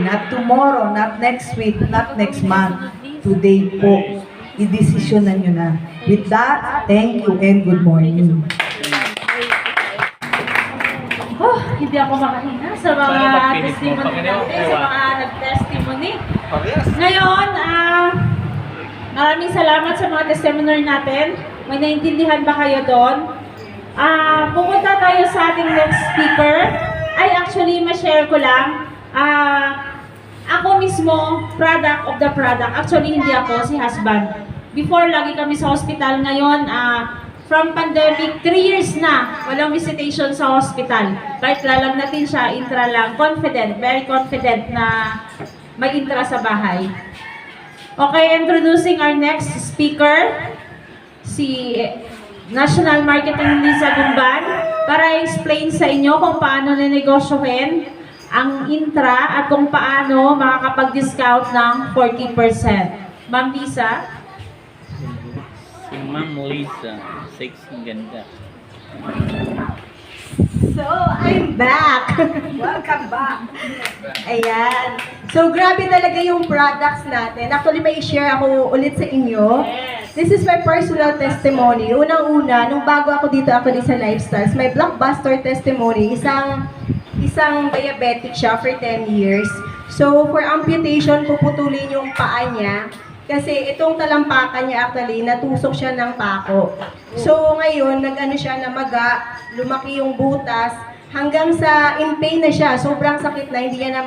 not tomorrow, not next week, not next month. Today po, i-desisyonan nyo na. With that, thank you and good morning. Oh, hindi ako makahinga sa mga testimony natin, sa mga nag-testimony. Ngayon, maraming salamat sa mga testimony natin. May naintindihan ba kayo doon? Pupunta tayo sa ating next speaker. Ay, actually, ma-share ko lang. Ako mismo, product of the product. Actually, hindi ako, si husband. Before, lagi kami sa hospital. Ngayon, from pandemic, 3 years na, walang visitation sa hospital. Kahit lalagnatin siya, intra lang. Confident, very confident na may intra sa bahay. Okay, introducing our next speaker, si National Marketing Lisa Gumban, para explain sa inyo kung paano ninegosyohin ang intra at kung paano makakapag-discount ng 40%. Ma'am Lisa? Si Ma'am Lisa, sexy ganda. So, I'm back! Welcome back! Ayan. So, grabe talaga yung products natin. Actually, may share ako ulit sa inyo. This is my personal testimony. Unang-una, nung bago ako dito actually sa Lifestyles, may blockbuster testimony. Isang diabetic siya for 10 years. So, for amputation, puputulin yung paa niya. Kasi itong talampakan niya actually, natusok siya ng pako. So, ngayon, nag-ano siya, namaga, lumaki yung butas, hanggang sa in pain na siya, sobrang sakit na, hindi niya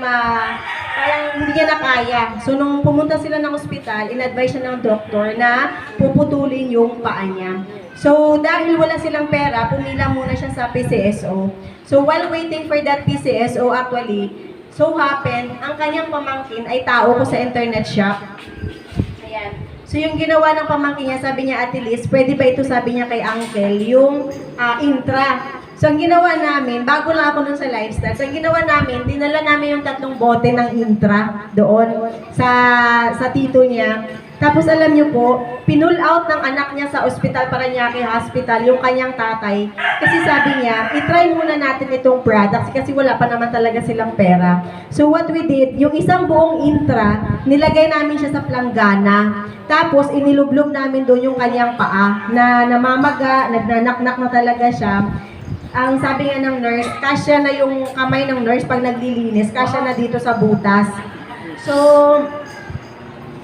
na kaya. So, nung pumunta sila ng ospital, in-advise siya ng doktor na puputulin yung paa niya. So, dahil wala silang pera, pumila muna siya sa PCSO. So, while waiting for that PCSO, actually, so happen, ang kanyang pamangkin ay tao ko sa internet shop. Ayan. So, yung ginawa ng pamangkin niya, sabi niya, Ate Liz, pwede ba ito, sabi niya kay Uncle, yung intra. So, ang ginawa namin, bago lang ako nun sa Lifestyle, so, ang ginawa namin, dinala namin yung 3 bote ng intra doon sa tito niya. Tapos, alam niyo po, pinull out ng anak niya sa ospital, Parañaque Hospital, yung kanyang tatay. Kasi sabi niya, itry muna natin itong products kasi wala pa naman talaga silang pera. So, what we did, yung isang buong intra, nilagay namin siya sa planggana. Tapos, inilublog namin doon yung kanyang paa na namamaga, nagnanaknak na talaga siya. Ang sabi nga ng nurse, kasya na yung kamay ng nurse pag naglilinis, kasya na dito sa butas. So,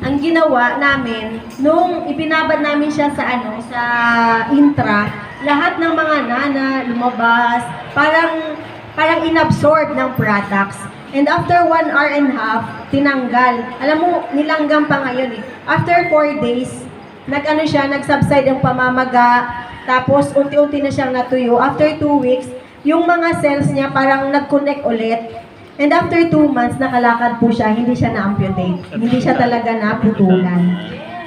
ang ginawa namin, nung ibinabad namin siya sa intra, lahat ng mga nana lumabas, parang inabsorb ng products. And after 1 hour and a half, tinanggal. Alam mo, nilanggam pa ngayon eh. After 4 days, nag-subside ang pamamaga, tapos unti-unti na siyang natuyo. After 2 weeks, yung mga cells niya parang nag-connect ulit. And after 2 months, nakalakad po siya, hindi siya na-amputate. Hindi siya talaga naputulan.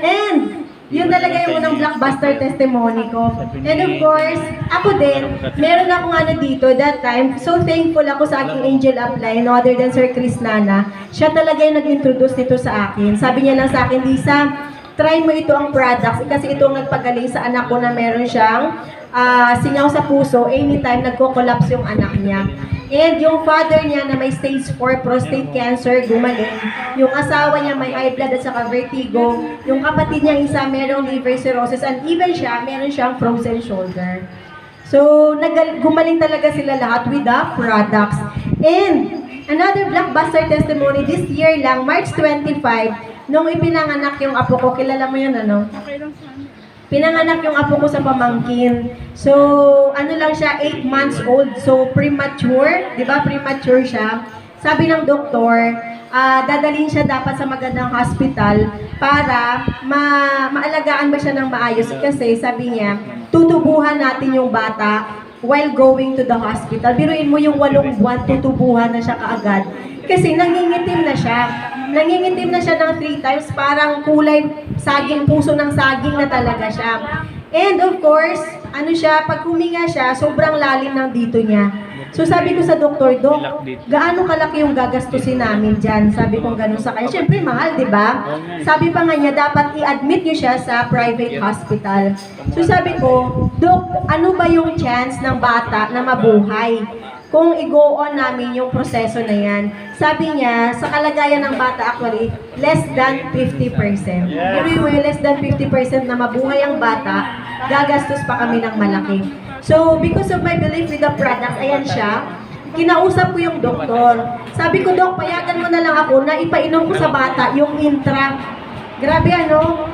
And, yun talaga yung unang blockbuster testimony ko. And of course, ako din, meron akong dito that time. So thankful ako sa aking angel upline, no other than Sir Chris Nana. Siya talaga yung nag-introduce nito sa akin. Sabi niya lang sa akin, Lisa, try mo ito ang products. Kasi ito ang nagpagaling sa anak ko na meron siyang singaw sa puso. Anytime nagko-collapse yung anak niya. And yung father niya na may stage 4 prostate cancer, gumaling. Yung asawa niya may high blood at saka vertigo. Yung kapatid niya isa merong liver cirrhosis. And even siya, meron siyang frozen shoulder. So, gumaling talaga sila lahat with the products. And another blockbuster testimony this year lang, March 25, nung ipinanganak yung apo ko, kilala mo yun, ano? Okay lang sana. Pinanganak yung apo ko sa pamangkin. So, ano lang siya, 8 months old. So, premature. Di ba? Premature siya. Sabi ng doktor, dadalhin siya dapat sa magandang hospital para maalagaan ba siya ng maayos. Kasi sabi niya, tutubuhan natin yung bata while going to the hospital. Biruin mo yung 8 buwan, tutubuhan na siya kaagad. Kasi nangingitim na siya. Nangingitim na siya ng 3 times, parang kulay saging, puso ng saging na talaga siya. And of course, pag huminga siya, sobrang lalim ng dito niya. So sabi ko sa doktor, Dok, gaano kalaki yung gagastusin namin dyan? Sabi ko gano'n sa kanya. Siyempre mahal, di ba? Sabi pa nga niya, dapat i-admit niyo siya sa private hospital. So sabi ko, Dok, ano ba yung chance ng bata na mabuhay? kung i-go on namin yung proseso na yan. Sabi niya, sa kalagayan ng bata actually, less than 50%. Anyway, less than 50% na mabuhay ang bata, gagastos pa kami ng malaki. So, because of my belief with the product, ayan siya, kinausap ko yung doktor. Sabi ko, Dok, payagan mo na lang ako na ipainom ko sa bata yung Intra. Grabe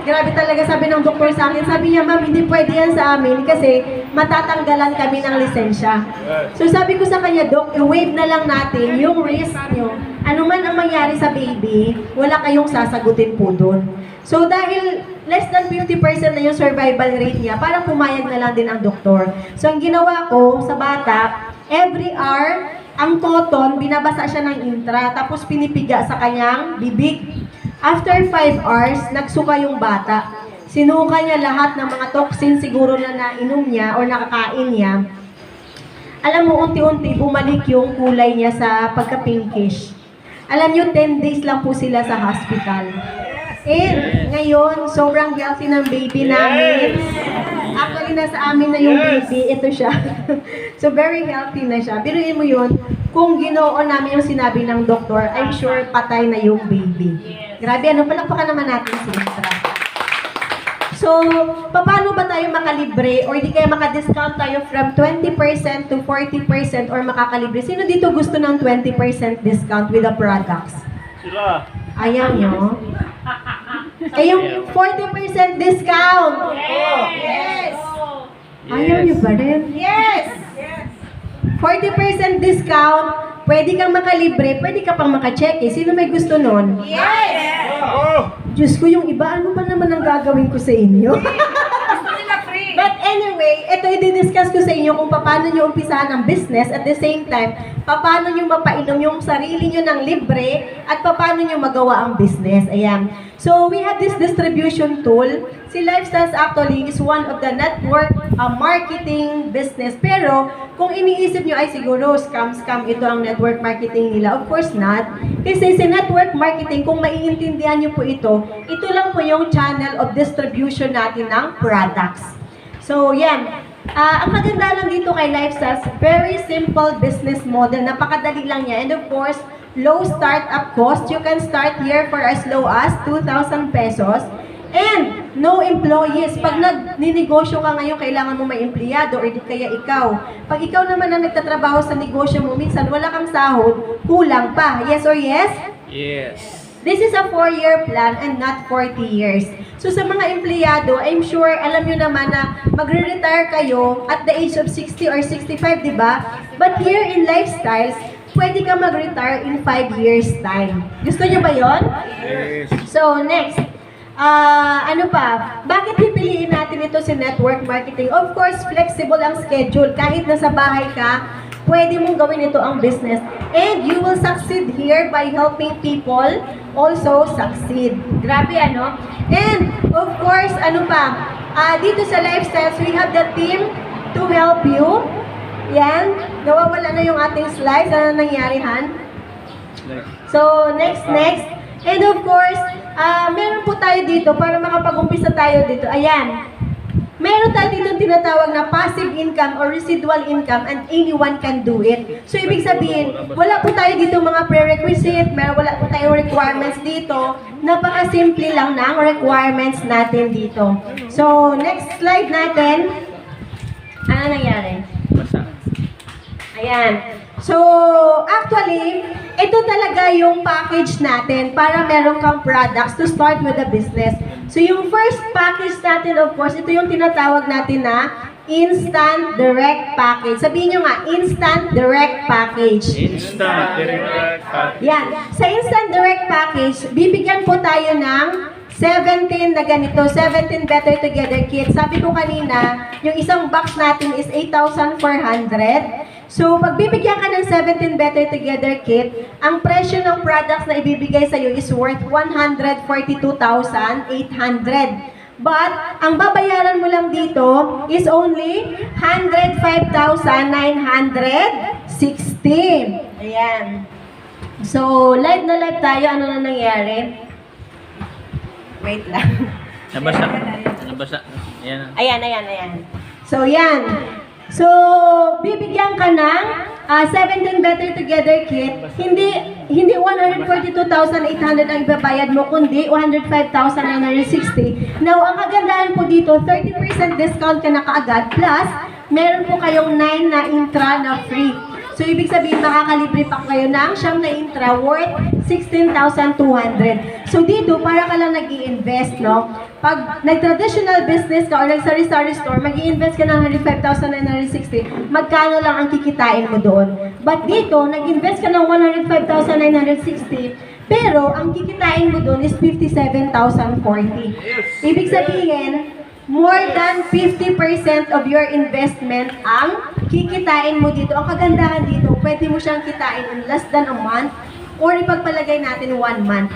grabe talaga sabi ng doktor sa akin. Sabi niya, ma'am, hindi pwede yan sa amin kasi matatanggalan kami ng lisensya. So sabi ko sa kanya, Dok, i-waive na lang natin yung risk nyo. Ano man ang mangyari sa baby, wala kayong sasagutin po doon. So dahil less than 50% na yung survival rate niya, parang pumayag na lang din ang doktor. So ang ginawa ko sa bata, every hour, ang cotton, binabasa siya ng Intra, tapos pinipiga sa kanyang bibig. After 5 hours, nagsuka yung bata. Sinuka niya lahat ng mga toxin siguro na nainom niya o nakakain niya. Alam mo, unti-unti bumalik yung kulay niya sa pagka-pinkish. Alam niyo, 10 days lang po sila sa hospital. And ngayon, sobrang healthy ng baby namin. Actually, nasa amin na yung baby. Ito siya. So, very healthy na siya. Biruin mo yun, kung ginoo namin yung sinabi ng doktor, I'm sure patay na yung baby. Grabe, palakpakan naman natin si Intra. So, paano ba tayo makalibre or di kaya maka-discount tayo from 20% to 40% or makakalibre? Sino dito gusto ng 20% discount with the products? Sila. Ayaw nyo? Eh, yung 40% discount. Yes! Ayaw nyo ba rin? Yes! 40% discount, pwede kang makalibre, pwede ka pang maka-check eh. Sino may gusto nun? Yes! Diyos ko, yung iba, ano pa naman ang gagawin ko sa inyo? Gusto nila free! But anyway, ito i-discuss ko sa inyo kung paano nyo umpisahan ang business at the same time, paano nyo mapainom yung sarili nyo ng libre at paano nyo magawa ang business. Ayan. So, we have this distribution tool. Si Lifestyles actually is one of the network marketing business. Pero, kung iniisip nyo ay siguro scam ito ang network marketing nila, of course not. Kasi sa network marketing, kung maiintindihan nyo po ito lang po yung channel of distribution natin ng products. So, yan. Ang maganda lang dito kay Lifestyles, very simple business model. Napakadali lang niya. And of course, low startup cost. You can start here for as low as 2,000 pesos. And no employees. Pag nagninegosyo ka ngayon, kailangan mo may empleyado or di kaya ikaw. Pag ikaw naman ang nagtatrabaho sa negosyo mo, minsan wala kang sahod, kulang pa. Yes or yes? Yes. This is a 4-year plan and not 40 years. So sa mga empleyado, I'm sure alam nyo naman na magre-retire kayo at the age of 60 or 65, di ba? But here in Lifestyles, pwede ka mag-retire in 5 years time. Gusto nyo ba yon? Yes. So next, ano pa? Bakit pipiliin natin ito sa network marketing? Of course, flexible ang schedule. Kahit nasa bahay ka, pwede mong gawin ito ang business. And you will succeed here by helping people also succeed. Grabe, ano? And, of course, ano pa? Dito sa Lifestyles, we have the team to help you. Yan. Nawawala na yung ating slides. Ano nangyari, Han? So, next. And of course, meron po tayo dito para makapag-umpisa tayo dito. Ayan. Meron tayo dito tinatawag na passive income or residual income and anyone can do it. So, ibig sabihin, wala po tayo dito mga prerequisite, wala po tayong requirements dito. Napaka-simple lang ng requirements natin dito. So, next slide natin. Ano nangyari? Basa. Ayan. So, actually, ito talaga yung package natin para meron kang products to start with the business. So, yung first package natin, of course, ito yung tinatawag natin na Instant Direct Package. Sabihin nyo nga, Instant Direct Package. Instant direct package. Yan. Sa Instant Direct Package, bibigyan po tayo ng 17 na ganito, 17 Better Together Kits. Sabi ko kanina, yung isang box natin is 8,400. So, pag bibigyan ka ng 17 Better Together Kit, ang presyo ng products na ibibigay sa'yo is worth 142,800. But, ang babayaran mo lang dito is only 105,960. Ayan. So, live na live tayo. Ano na nangyari? Wait lang. Nabasa. Nabasa. Ayan. Ayan. So, yan. So, bibigyan ka ng 17 Better Together Kit. Hindi 142,800 ang ibabayad mo, kundi 105,960. Now, ang kagandahan po dito, 30% discount ka na kaagad, plus meron po kayong 9 na intra na free. So, ibig sabihin, makakalibre pa kayo ng siyam na intra worth 16,200. So, dito, para ka lang nag-i-invest, no? Pag nag-traditional business ka or nag-sari-sari store, mag-i-invest ka ng 105,960, magkano lang ang kikitain mo doon? But dito, nag-invest ka ng 105,960, pero ang kikitain mo doon is 57,040. Ibig sabihin, more than 50% of your investment ang kikitain mo dito. Ang kagandahan dito, pwede mo siyang kitain in less than a month or ipagpalagay natin 1 month.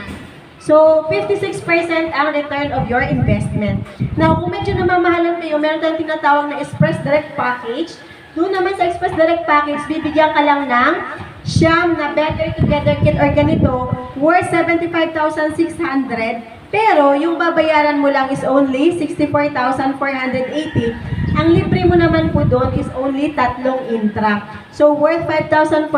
So, 56% ang return of your investment. Now, kung medyo namamahalan kayo, meron tayong tinatawag na Express Direct Package. Doon naman sa Express Direct Package, bibigyan ka lang ng siyam na Better Together Kit or ganito, worth 75,600. Pero, yung babayaran mo lang is only 64,480. Ang libre mo naman po doon is only 3 intra. So, worth 5,400.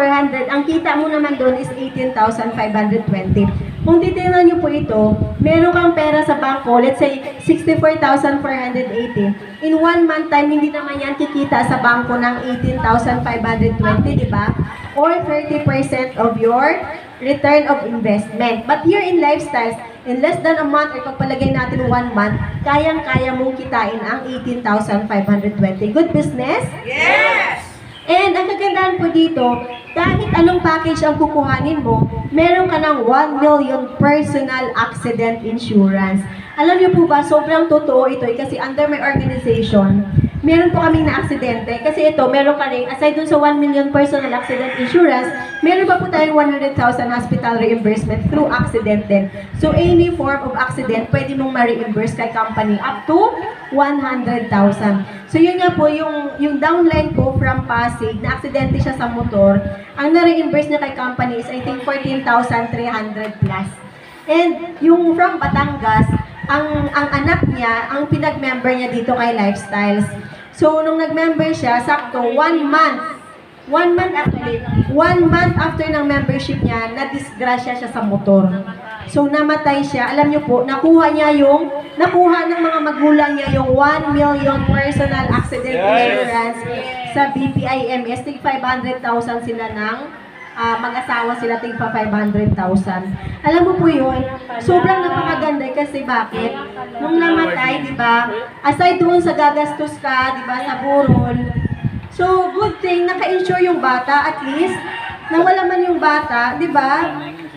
Ang kita mo naman doon is 18,520. Kung titignan nyo po ito, meron kang pera sa bangko, let's say 64,480. In 1 month time, hindi naman yan kikita sa bangko ng 18,520, di ba? Or 30% of your return of investment. But here in Lifestyles, in less than a month, or pagpalagay natin 1 month, kayang-kaya mong kitain ang 18,520. Good business? Yes! And ang kagandahan po dito, kahit anong package ang kukuhanin mo, meron ka ng 1 million personal accident insurance. Alam niyo po ba, sobrang totoo ito kasi under my organization, meron po kaming na-aksidente. Kasi ito, meron ka rin, aside dun sa 1 million personal accident insurance, meron pa po tayong 100,000 hospital reimbursement through accident din. So, any form of accident, pwede mong ma-reimburse kay company up to 100,000. So, yun nga po, yung downline ko from Pasig, na-aksidente siya sa motor, ang na-reimburse niya kay company is, I think, 14,300 plus. And yung from Batangas, ang anak niya, ang pinag-member niya dito kay Lifestyles. So, nung nag-member siya, sakto, 1 month after ng membership niya, na-disgrasya siya sa motor. So, namatay siya. Alam niyo po, nakuha ng mga magulang niya yung 1 million personal accident insurance sa BPIMS. Tig 500,000 sila ng mag-asawa sila, tig pa 500,000. Alam mo po yun, sobrang napakaganda kasi bakit? Nung namatay, di ba, aside doon sa gagastos ka, di ba, sa burol, so good thing, naka-insure yung bata, at least, nang wala man yung bata, di ba,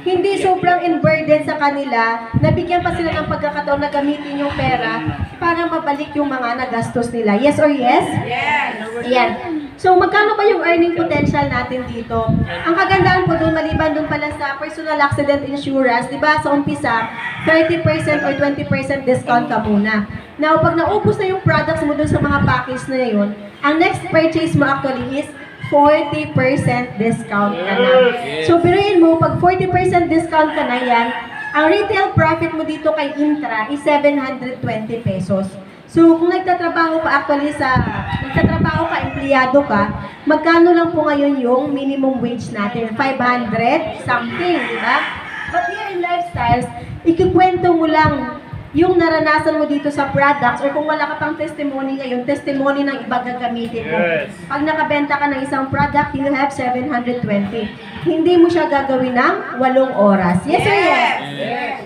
hindi sobrang in-burden sa kanila, nabigyan pa sila ng pagkakataon na gamitin yung pera para mabalik yung mga nagastos nila. Yes or yes? Yes! Ayan. So, magkano ba yung earning potential natin dito? Ang kagandahan po doon, maliban doon pala sa personal accident insurance, di ba, sa umpisa, 30% or 20% discount ka muna. Now, pag naubos na yung products mo doon sa mga package na yun, ang next purchase mo actually is 40% discount ka na. So, piruin mo, pag 40% discount ka na yan, ang retail profit mo dito kay Intra is 720 pesos. So, kung nagtatrabaho ka empleyado ka, magkano lang po ngayon yung minimum wage natin? 500 something, di ba? But here in Lifestyles, ikikwento mo lang yung naranasan mo dito sa products, or kung wala ka pang testimony ngayon, testimony ng iba gagamitin mo. Yes. Pag nakabenta ka ng isang product, you have 720. Hindi mo siya gagawin ng 8 oras. Yes or yes? Yes.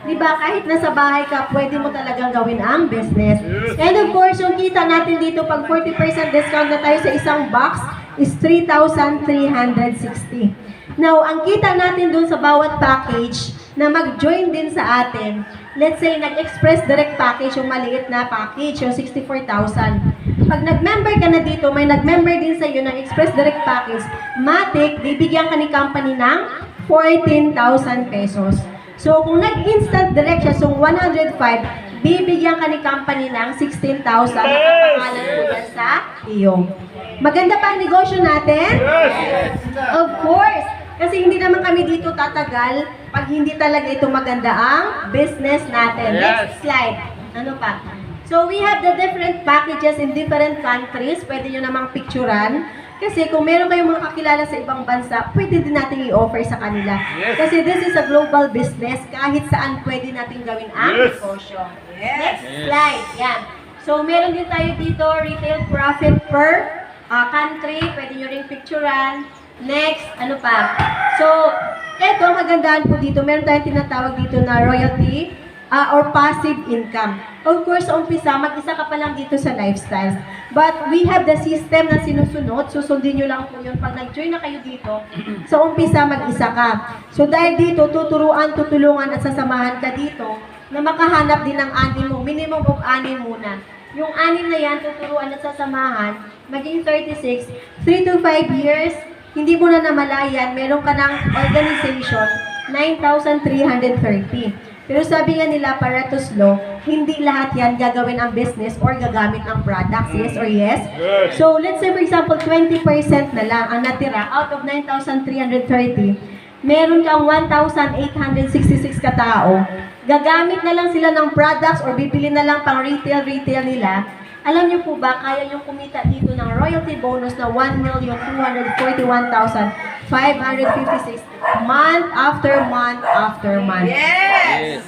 Diba, kahit nasa bahay ka, pwede mo talagang gawin ang business. And of course, yung kita natin dito, pag 40% discount na tayo sa isang box, is 3,360. Now, ang kita natin dun sa bawat package na mag-join din sa atin, let's say, nag-express direct package, yung maliit na package, yung 64,000. Pag nag-member ka na dito, may nag-member din sa iyo ng express direct package, matik, bibigyan ka ni company ng 14,000 pesos. So, kung nag-instant direct siya, so 105, bibigyan ka ni company ng 16,000 na pangalan po yan sa iyo. Maganda pa ang negosyo natin? Yes! Of course! Kasi hindi naman kami dito tatagal pag hindi talaga ito maganda ang business natin. Yes. Next slide. Ano pa? So we have the different packages in different countries. Pwede nyo namang picturean. Kasi kung meron kayong mga kakilala sa ibang bansa, pwede din natin i-offer sa kanila. Yes. Kasi this is a global business. Kahit saan pwede natin gawin ang Yes. negosyo. Next slide. Yan. So meron din tayo dito, retail profit per country. Pwede nyo ring picturean. Next, ano pa? So, eto, ang kagandahan po dito, meron tayong tinatawag dito na royalty or passive income. Of course, sa umpisa, mag-isa ka pa lang dito sa lifestyles. But we have the system na sinusunod. Susundin nyo lang po yun. Pag nag-join na kayo dito, sa umpisa, mag-isa ka. So, dahil dito, tuturuan, tutulungan at sasamahan ka dito na makahanap din ng anim mo. Minimum of 6 muna. Yung 6 na yan, tuturuan at sasamahan, maging 36, 3 to 5 years, hindi mo na namalayan, meron ka ng organization, 9,330. Pero sabi nga nila, Pareto's Law, hindi lahat yan gagawin ang business or gagamit ang products. Yes or yes? Yes. So, let's say for example, 20% na lang ang natira out of 9,330. Meron kang 1,866 katao. Gagamit na lang sila ng products or bibili na lang pang retail nila. Alam niyo po ba, kaya yung kumita dito ng royalty bonus na 1,241,556 month after month after month. Yes.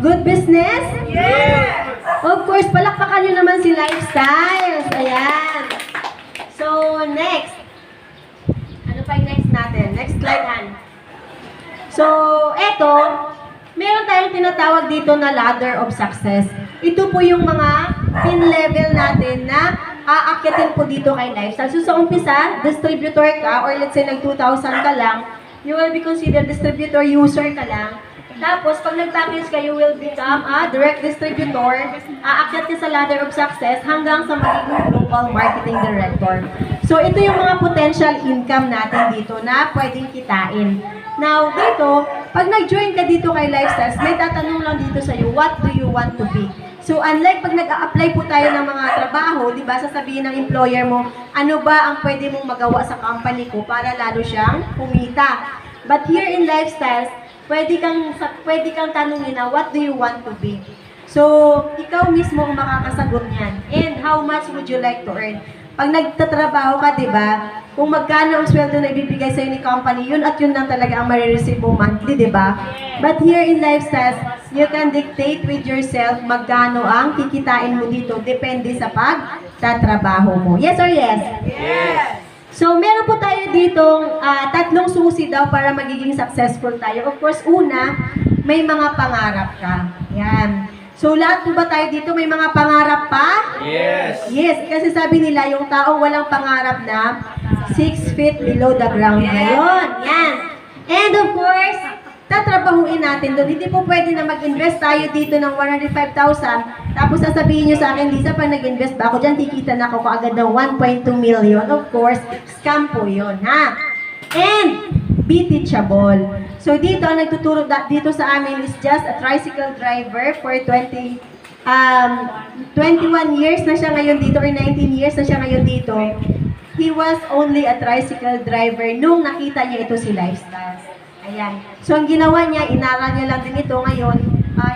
Good business? Yes! Of course, palakpakan nyo naman si Lifestyles. Ayan. So, next. Ano pa yung next natin? Next slide, Han. So, eto, meron tayong tinatawag dito na ladder of success. Ito po yung mga pin level natin na aakyatin po dito kay Lifestyle. So sa umpisa, distributor ka or let's say nag 2,000 ka lang, you will be considered distributor user ka lang. Tapos pag nag-package ka, you will become a direct distributor. Aakyat ka sa ladder of success hanggang sa magiging global marketing director. So ito yung mga potential income natin dito na pwedeng kitain. Now, dito, pag nag-join ka dito kay Lifestyles, may tatanong lang dito sa'yo, what do you want to be? So, unlike pag nag-a-apply po tayo ng mga trabaho, di ba, sasabihin ng employer mo, ano ba ang pwede mong magawa sa company ko para lalo siyang kumita? But here in Lifestyles, pwede kang tanungin na, what do you want to be? So, ikaw mismo ang makakasagot niyan. And how much would you like to earn? Pag nagtatrabaho ka, di ba, kung magkano ang sweldo na ibibigay sa'yo ni company, yun at yun lang talaga ang marireceive mo monthly, di ba? But here in Lifestyles, you can dictate with yourself magkano ang kikitain mo dito, depende sa pagtatrabaho mo. Yes or yes? Yes. So, meron po tayo ditong 3 susi daw para magiging successful tayo. Of course, una, may mga pangarap ka. Yan. So, lahat po ba tayo dito may mga pangarap pa? Yes. Yes, kasi sabi nila, yung taong walang pangarap na 6 feet below the ground ngayon. Yan. And of course, tatrabahuin natin doon. Hindi po pwede na mag-invest tayo dito ng 105,000. Tapos sasabihin nyo sa akin, Lisa, pag nag-invest ba ako dyan, kikita na ako kaagad ng 1.2 million. Of course, scam po yun, ha? And, be teachable. So dito, ang nagtuturo dito sa amin is just a tricycle driver for 21 years na siya ngayon dito or 19 years na siya ngayon dito. He was only a tricycle driver nung nakita niya ito si Lifestyles. Ayan. So ang ginawa niya, inaral niya lang din ito ngayon.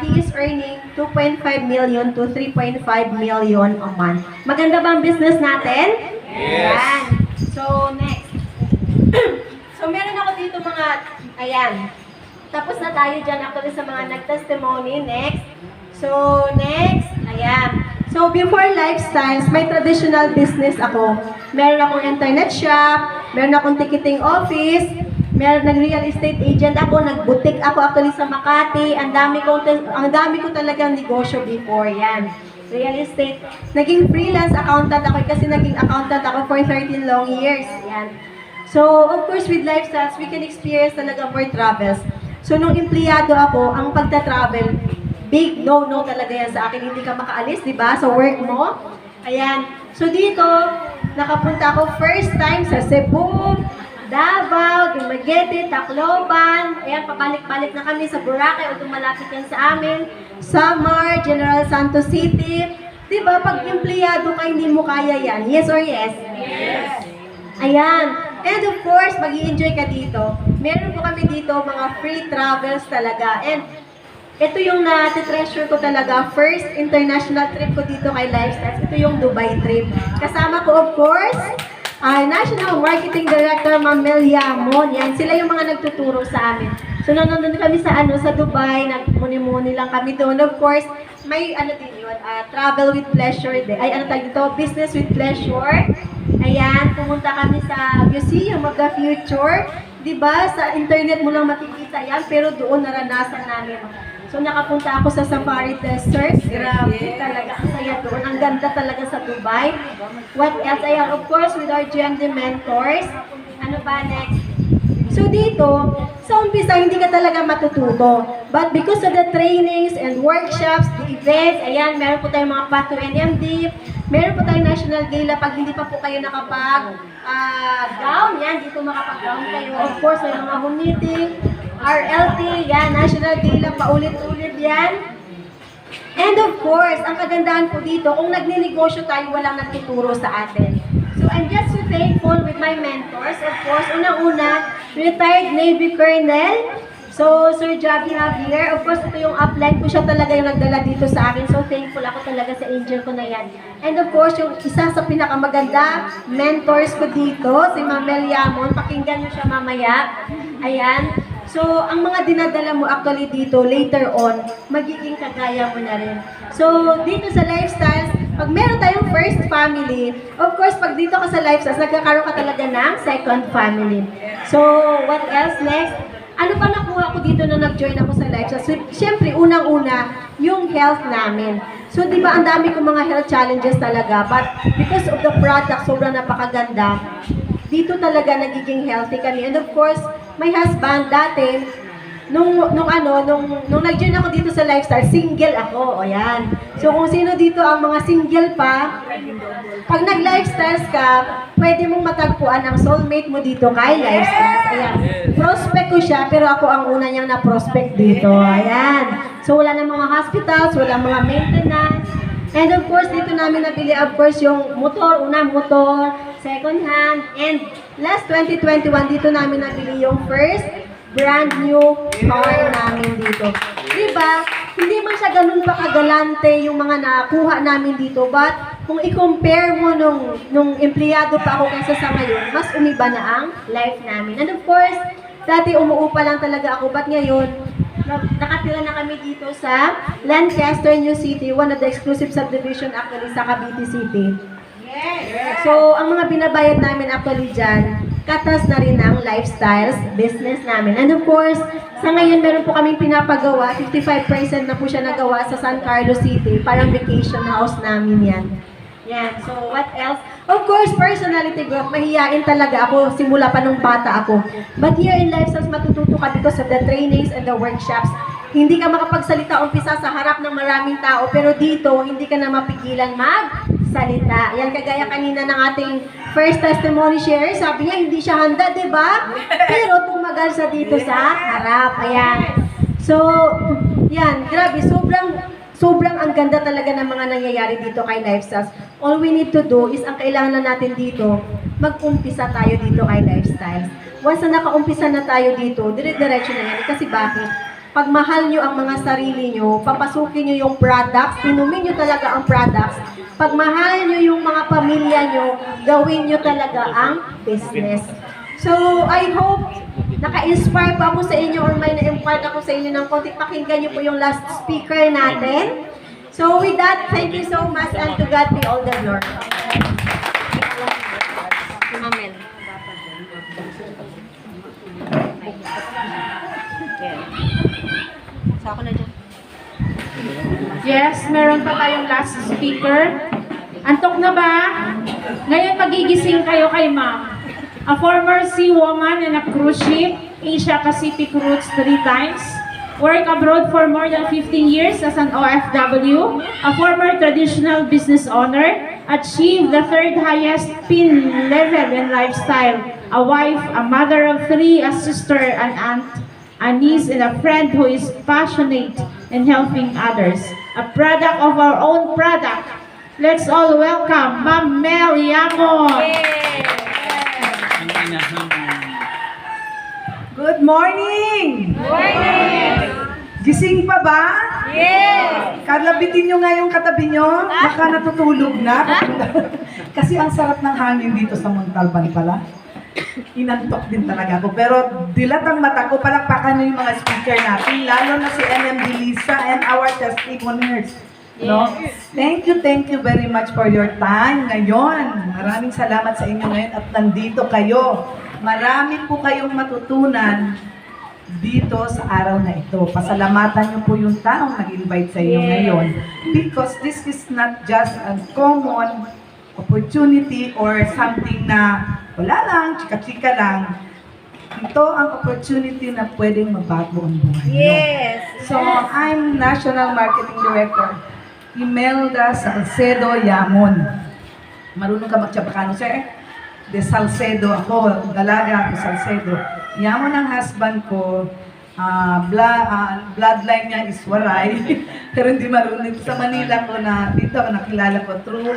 He is earning 2.5 million to 3.5 million a month. Maganda ba ang business natin? Yes. Ayan. So next. So, meron ako dito mga, ayan. Tapos na tayo dyan actually sa mga nag-testimony. Next. So, next. Ayan. So, before Lifestyles, may traditional business ako. Meron akong internet shop, meron akong ticketing office, meron nag-real estate agent ako, nag-boutique ako actually sa Makati. Ang dami ko talagang negosyo before. Yan. Real estate. Naging freelance accountant ako kasi naging accountant ako for 13 long years. Yan. So, of course, with Lifestyles, we can experience talaga more travels. So, nung empleyado ako, ang pagta-travel, big no-no talaga yan sa akin. Hindi ka makaalis, di ba? Sa work mo. Ayan. So, dito, nakapunta ako first time sa Cebu, Davao, Dumaguete, Tacloban. Ayan, pabalik-balik na kami sa Boracay o malapit yan sa amin. Samar, General Santos City. Di ba? Pag empleyado ka, hindi mo kaya yan. Yes or yes? Yes. Ayan. And of course, mag-i-enjoy ka dito. Meron po kami dito mga free travels talaga. And ito yung na-treasure ko talaga. First international trip ko dito kay Lifestyles. Ito yung Dubai trip. Kasama ko, of course, National Marketing Director Ma'am Mel Yamon. Yan, sila yung mga nagtuturo sa amin. So, nanonood kami sa Dubai, nagmuni-muni lang kami doon. Of course, may din yun, travel with pleasure day. Ay, dito? Business with pleasure. Ayan, pumunta kami sa Museum of the Future. Diba? Sa internet mo lang makikita yan, pero doon naranasan namin. So, nakapunta ako sa Safari Desert. Grabe talaga, ang saya doon. Ang ganda talaga sa Dubai. What else? Ayan, of course, with our GMD mentors. Ano ba next? So, dito, sa umpisa, hindi ka talaga matututo. But because of the trainings and workshops, the events, ayan, meron po tayong mga Path to NMD, meron po tayong National Gala. Pag hindi pa po kayo nakapag-gown, yan, dito makapag-gown kayo. Of course, may mga home meeting, RLT, yan, National Gala, paulit-ulit yan. And of course, ang kagandahan po dito, kung nagninegosyo tayo, walang nagtuturo sa atin. So I'm just so thankful with my mentors. Of course, unang-una, retired Navy Colonel. So, Sir Javi Javier, of course, ito yung upline ko, siya talaga yung nagdala dito sa akin. So, thankful ako talaga sa angel ko na yan. And of course, yung isa sa pinakamaganda mentors ko dito, si Ma'am Mel Yamon, pakinggan nyo siya mamaya. Ayan. So, ang mga dinadala mo actually dito, later on, magiging kagaya mo na rin. So, dito sa Lifestyles, pag meron tayong first family, of course, pag dito ka sa Lifestyles, nagkakaroon ka talaga ng second family. So, what else next? Ano pa nakuha ko dito nung nag-join ako sa Lifestyles? So, siyempre, unang-una, yung health namin. So, di ba, ang dami kong mga health challenges talaga. But because of the product, sobrang napakaganda, dito talaga nagiging healthy kami. And of course, my husband dati, nung nag-join ako dito sa Lifestyle, single ako. O yan. So kung sino dito ang mga single pa, pag nag-Lifestyles ka, pwede mong matagpuan ang soulmate mo dito kay Lifestyles. Ayan. Prospect ko siya, pero ako ang una niyang na-prospect dito. Ayan. So wala na mga hospitals, wala mga maintenance. And of course, dito namin nabili, of course, yung motor, unang motor, second hand, and last 2021, dito namin nabili yung first brand new car namin dito. Diba? Hindi man siya ganun pa kagalante yung mga nakuha namin dito, but kung i-compare mo nung empleyado pa ako kaysa sa ngayon, mas umiba na ang life namin. And of course, dati umuupa lang talaga ako, but ngayon, nakatira na kami dito sa Lancaster, New City, one of the exclusive subdivision actually sa Cavite City. So, ang mga binabayad namin actually dyan, katas na rin ang Lifestyles business namin. And of course, sa ngayon meron po kaming pinapagawa, 55% na po siya nagawa sa San Carlos City, parang vacation house namin yan. Yan. So, what else? Of course, personality growth. Mahihain talaga ako simula pa nung bata ako. But here in Lifestyles, matututo ka because of the trainings and the workshops. Hindi ka makapagsalita umpisa sa harap ng maraming tao, pero dito, hindi ka na mapigilan magsalita. Yan, kagaya kanina ng ating first testimony share, sabi niya, hindi siya handa, di ba? Pero tumagal sa dito sa harap. Ayan. So, yan, grabe, sobrang ang ganda talaga ng mga nangyayari dito kay Lifestyles. All we need to do is, ang kailangan na natin dito, mag-umpisa tayo dito kay Lifestyles. Once na nakaumpisa na tayo dito, dire-diretso na yan. Kasi bakit? Pag mahal nyo ang mga sarili nyo, papasukin nyo yung products, inumin nyo talaga ang products. Pag mahal nyo yung mga pamilya nyo, gawin nyo talaga ang business. So, I hope naka-inspire pa ako sa inyo or may na-impart ako sa inyo ng konti. Pakinggan nyo po yung last speaker natin. So, with that, thank you so much and to God be all the glory. Amen. So, ako na dyan. Yes, meron pa tayong last speaker. Antok na ba? Ngayon magigising kayo kay ma'am. A former sea woman in a cruise ship, Asia Pacific routes 3 times. Worked abroad for more than 15 years as an OFW. A former traditional business owner. Achieved the 3rd highest PIN level in lifestyle. A wife, a mother of 3, a sister, an aunt, a niece, and a friend who is passionate in helping others. A product of our own product. Let's all welcome Ma'am Mel Yamon. Good morning! Morning! Gising pa ba? Yes! Kalabitin nyo nga yung katabi nyo. Baka natutulog na. Kasi ang sarap ng hangin dito sa Montalban pala. Inantok din talaga ako. Pero dilat ang mata ko. Palakpakan nyo yung mga speaker natin. Lalo na si NMD Lisa and our testimonies. No? Thank you very much for your time ngayon. Maraming salamat sa inyo ngayon at nandito kayo. Marami po kayong matutunan dito sa araw na ito. Pasalamatan niyo po yung taong nag-invite sa inyo ngayon. Because this is not just a common opportunity or something na wala lang, chika-chika lang. Ito ang opportunity na pwedeng mabago ang buhay niyo. Yes! So, I'm National Marketing Director, Imelda Salcedo Yamon. Marunong ka magtsabakano, sir? De Salcedo ako, dalaga ako Salcedo. Yamon ang husband ko, bloodline niya is Waray, pero hindi marunong. Sa Manila ko na, dito ako nakilala ko through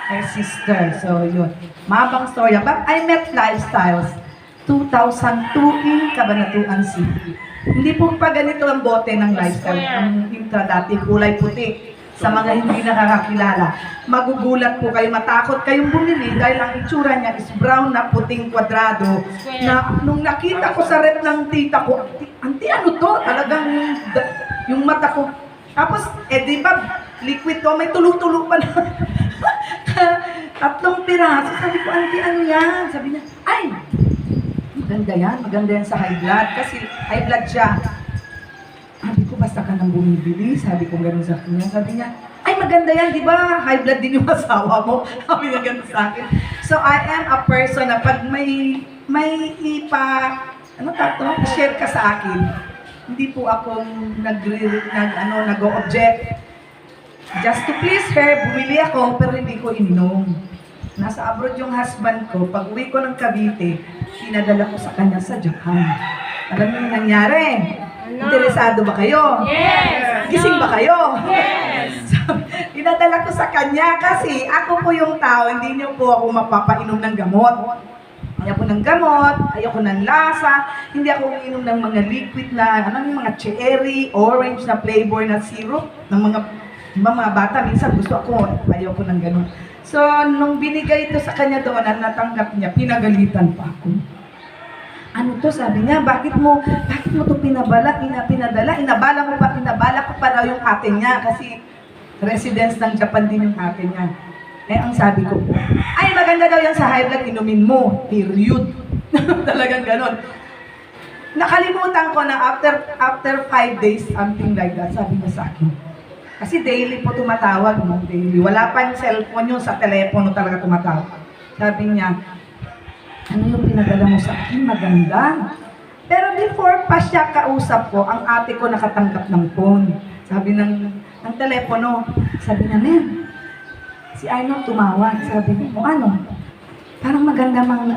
her sister. So, yun. Mabang storya. But I met Lifestyles 2002 in Cabanatuan City. Hindi po pa ganito ang bote ng Lifestyle. Ang intra dati, kulay puti. Sa mga hindi nakakakilala, magugulat po kayo, matakot kayong bumili dahil ang itsura niya is brown na puting kwadrado na nung nakita ko sa rep ng tita ko, auntie, ano to? Talagang yung mata ko. Tapos, di ba, liquid to, may tulo-tulo pa na. 3 piraso. Sabi ko, auntie, ano yan? Sabi niya, ay, maganda yan sa high blood kasi high blood siya. Sabi ko, basta ka nang bumibili. Sabi ko gano'n sa kanya. Sabi niya, ay maganda yan, di ba? High blood din yung asawa mo. Sabi niya gano'n sa akin. So, I am a person na pag may share ka sa akin, hindi po akong nag-o-object. Just to please her, bumili ako, pero hindi ko ininom. Nasa abroad yung husband ko, pag uwi ko ng Cavite, pinadala ko sa kanya sa Japan. Alam niyo yung nangyari? Interesado ba kayo? Yes! Gising ba kayo? Yes! So, pinadala ko sa kanya kasi ako po yung tao, hindi niyo po ako mapapainom ng gamot. Ayoko ng gamot, ayoko ng lasa, hindi ako uminom ng mga liquid na, yung mga cherry, orange na flavor na syrup, ng mga bata. Minsan gusto ako, ayoko ng ganun. So, nung binigay ito sa kanya doon at natanggap niya, pinagalitan pa ako. Ano to? Sabi niya, bakit mo to pinadala? Inabala ko pa raw yung ate niya kasi residence ng Japan din yung ate niya. Eh, ang sabi ko po, ay maganda daw yan sa high blood, inumin mo, period. Talagang ganon. Nakalimutan ko na after 5 days, something like that, sabi niya sa akin. Kasi daily po tumatawag, no? Daily. Wala pa yung cellphone yun, sa telepono talaga tumatawag. Sabi niya, ano yung pinadala mo sa akin? Maganda. Pero before pa siya kausap ko, ang ate ko nakatanggap ng phone. Sabi ng telepono, sabi na, Nen, si Arnold tumawag. Sabi niya, ano? Parang maganda man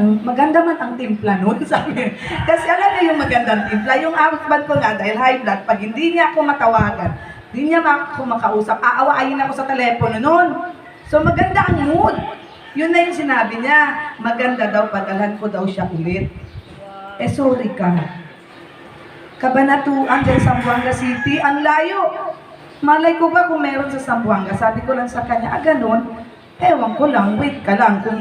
ang timpla nun, sabi. Kasi alam niya yung magandang timpla. Yung husband ko nga, dahil high blood, pag hindi niya ako matawagan, hindi niya ako makausap, aawain ako sa telepono nun. So maganda ang mood. Yun na yung sinabi niya, maganda daw, padalhan ko daw siya ulit. Eh, sorry ka. Cabanatuan dyan sa Zamboanga City, ang layo. Malay ko ba kung meron sa Zamboanga? Sabi ko lang sa kanya, ganun. Ewan ko lang, wait ka lang. Kung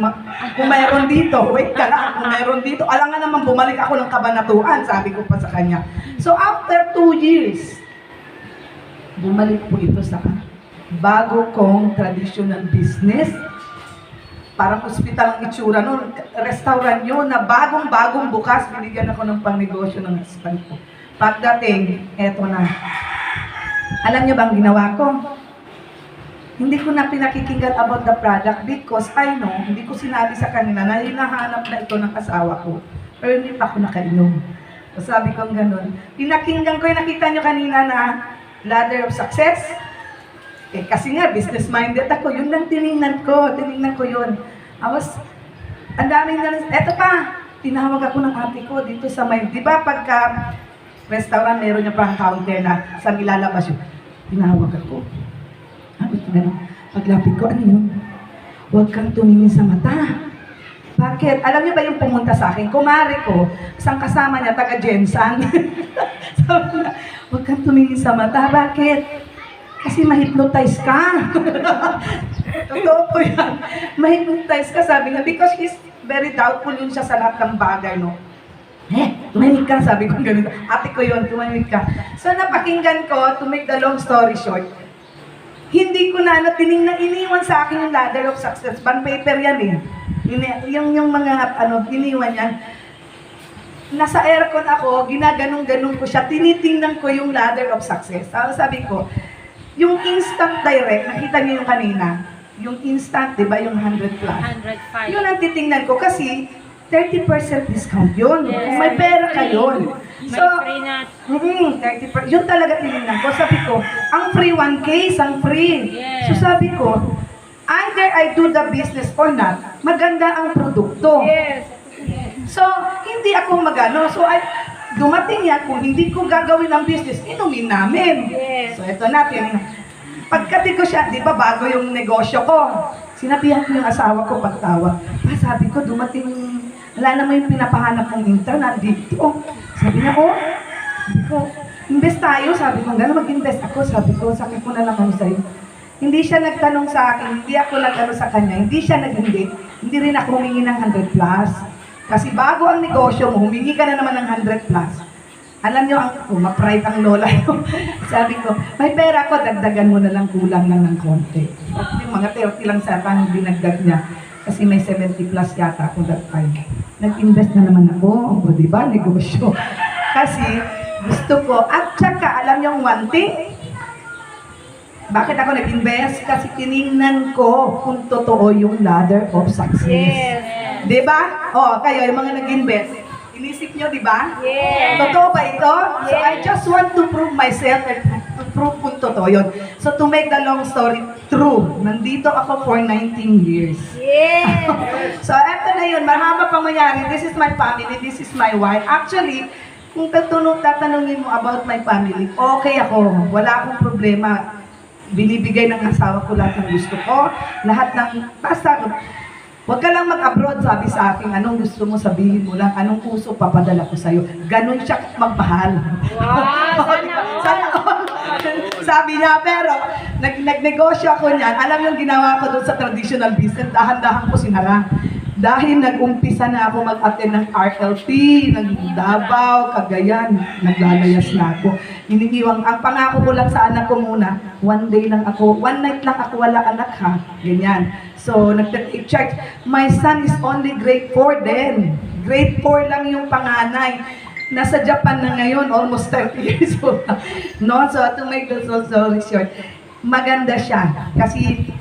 meron dito, wait ka lang. Kung meron dito, alangan naman bumalik ako ng Cabanatuan, sabi ko pa sa kanya. So, after 2 years, bumalik po ito sa bago kong traditional business. Parang ospital ang itsura nun. Restaurant yun na bagong-bagong bukas. Binigyan ako ng pangnegosyo ng husband ko. Pagdating, eto na. Alam niyo ba ang ginawa ko? Hindi ko na pinakikinggan about the product because I know, hindi ko sinabi sa kanila na hinahanap na ito ng asawa ko. Pero hindi pa ako nakainom. So sabi ko gano'n. Pinakinggan ko yung nakita niyo kanina na ladder of success. Eh, kasi nga, business-minded ako. Yun lang tinignan ko yun. Ang daming na, eto pa, tinawag ako ng ate ko dito sa may, di ba pagka restaurant, meron niya parang counter na sa nilalabas yun. Tinawag ako. Sabi ko gano'n, paglapit ko, ano yun? Huwag kang tumingin sa mata. Bakit? Alam niyo ba yung pumunta sa akin? Kumari ko, isang kasama niya, taga Jensan. Sabi na, huwag kang tumingin sa mata. Bakit? Kasi ma-hypnotize ka. Totoo po yan. Ma-hypnotize ka, sabi niya. Because he's very doubtful yun siya sa lahat ng bagay, no? Tumahimik ka, sabi ko ganun. Ate ko yun, tumahimik ka. So napakinggan ko, to make the long story short, hindi ko na iniwan sa akin yung ladder of success. Bond paper yan eh. Yung mga iniwan yan. Nasa aircon ako, ginaganong-ganong ko siya, tinitingnan ko yung ladder of success. Sabi ko, yung instant direct, nakita niyo yung kanina, yung instant, di ba, yung 100 plus. 105. Yun ang titingnan ko kasi 30% discount yun. Yes. Kung may pera ka yun. May free na. 30%. Yun talaga tinignan ko. Sabi ko, ang free 1K, ang free. Yes. So sabi ko, either I do the business or not, maganda ang produkto. Yes. So, hindi ako magano. So, dumating yan, kung hindi ko gagawin ang business, inumin namin. Yes. So, ito natin. Pagkati ko siya, di ba, bago yung negosyo ko, sinabihan ko yung asawa ko pagtawa. Sabi ko, dumating, wala naman yung pinapahanap kong intern, dito. Sabi niya, sabi ko, invest tayo. Sabi ko, gano'n mag-invest ako. Sabi ko, sakit ko na lang ano sa'yo. Hindi siya nagtanong sa akin, hindi ako nagtanong sa kanya, hindi siya nag-hindi. Hindi rin ako humingi ng 100 plus. Kasi bago ang negosyo mo, humingi ka na naman ng 100 plus. Alam niyo, ma-pride ang lola yun. Sabi ko, may pera ko, dagdagan mo na lang, kulang lang ng konti. Yung mga 30 lang sa akin, dinagdag niya. Kasi may 70 plus yata ako that time. Nag-invest na naman ako. O, di ba? Negosyo. Kasi gusto ko. At saka, alam niyo one thing? Bakit ako nag-invest? Kasi tiningnan ko kung totoo yung ladder of success. Yes. Di ba? O, kayo, yung mga nag-invest. Inisip nyo, di ba? Yes. Totoo ba ito? So, I just want to prove myself and to prove kung totoo yun. So, to make the long story true, nandito ako for 19 years. Yes. So, eto na yun. Mahaba pang mangyari. This is my family. This is my wife. Actually, kung tatanungin mo about my family, okay ako. Wala akong problema. Binibigay ng asawa ko lahat ng gusto ko. Lahat ng, basta, huwag ka lang mag-abroad, sabi sa akin, anong gusto mo sabihin mo lang, anong uso papadala ko sa'yo. Ganon siya magmahal. Wow, sana all. Sabi niya, pero nagnegosyo ako niyan. Alam yung ginawa ko doon sa traditional business, dahan-dahan ko sinara. Dahil nag-umpisa na ako mag-attend ng RLT, ng Davao, Cagayan, naglalayas na ako. Iniiwang, ang pangako ko lang sa anak ko muna, one night lang ako wala anak ha, ganyan. So, nag-take charge. My son is only grade 4 then. Grade 4 lang yung panganay. Nasa Japan na ngayon, almost 30 years old. No? So, to make the story short, maganda siya. Kasi,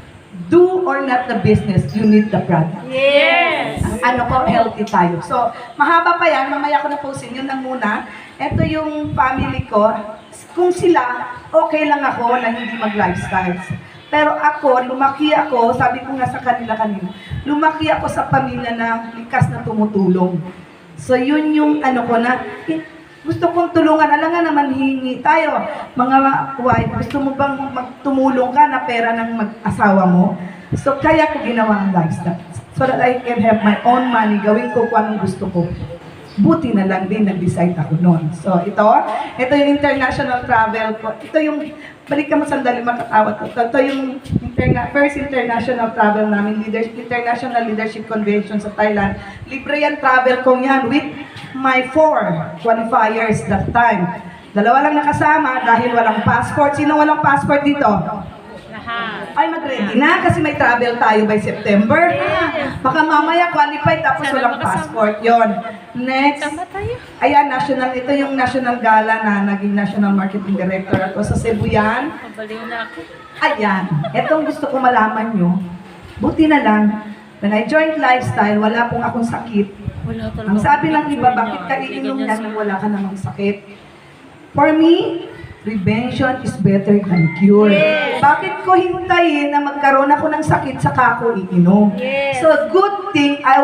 do or not the business, you need the product. Yes. Ano ko, healthy tayo. So, mahaba pa yan. Mamaya ko na posin. Yun lang muna. Ito yung family ko. Kung sila, okay lang ako na hindi mag-lifestyles. Pero ako, lumaki ako, sabi ko nga sa kanila kanina, lumaki ako sa pamilya na likas na tumutulong. So, yun yung ano ko na, gusto kong tulungan. Alam nga naman, hingi tayo. Mga wife, gusto mo bang magtumulong ka na pera ng mag-asawa mo? So, kaya ko ginawa ang lifestyle. So that I can have my own money, gawin ko kung anong gusto ko. Buti na lang din, nag-decide ako noon. So, ito yung international travel ko. Ito yung, balik ka mo sandali, makatawa ko. Ito yung first international travel namin, International Leadership Convention sa Thailand. Libre yan travel ko yan with my 4 qualifiers that time. Dalawa lang nakasama dahil walang passport. Sino walang passport dito? Lahat. Ay, mag-ready na kasi may travel tayo by September. Baka mamaya qualified tapos walang passport. Yon. Next. Tama tayo. Ayan, ito yung national gala na naging national marketing director ako sa Cebu yan. Pabaliw na ako. Ayan. Itong gusto ko malaman nyo. Buti na lang, when I joined lifestyle, wala pong akong sakit. Wala talaga. Ang sabi ng iba, bakit ka iinom yan nang wala ka namang sakit? For me, prevention is better than cure. Yes. Bakit ko hintayin na magkaroon ako ng sakit saka ako iinom? Yes. So, good thing, I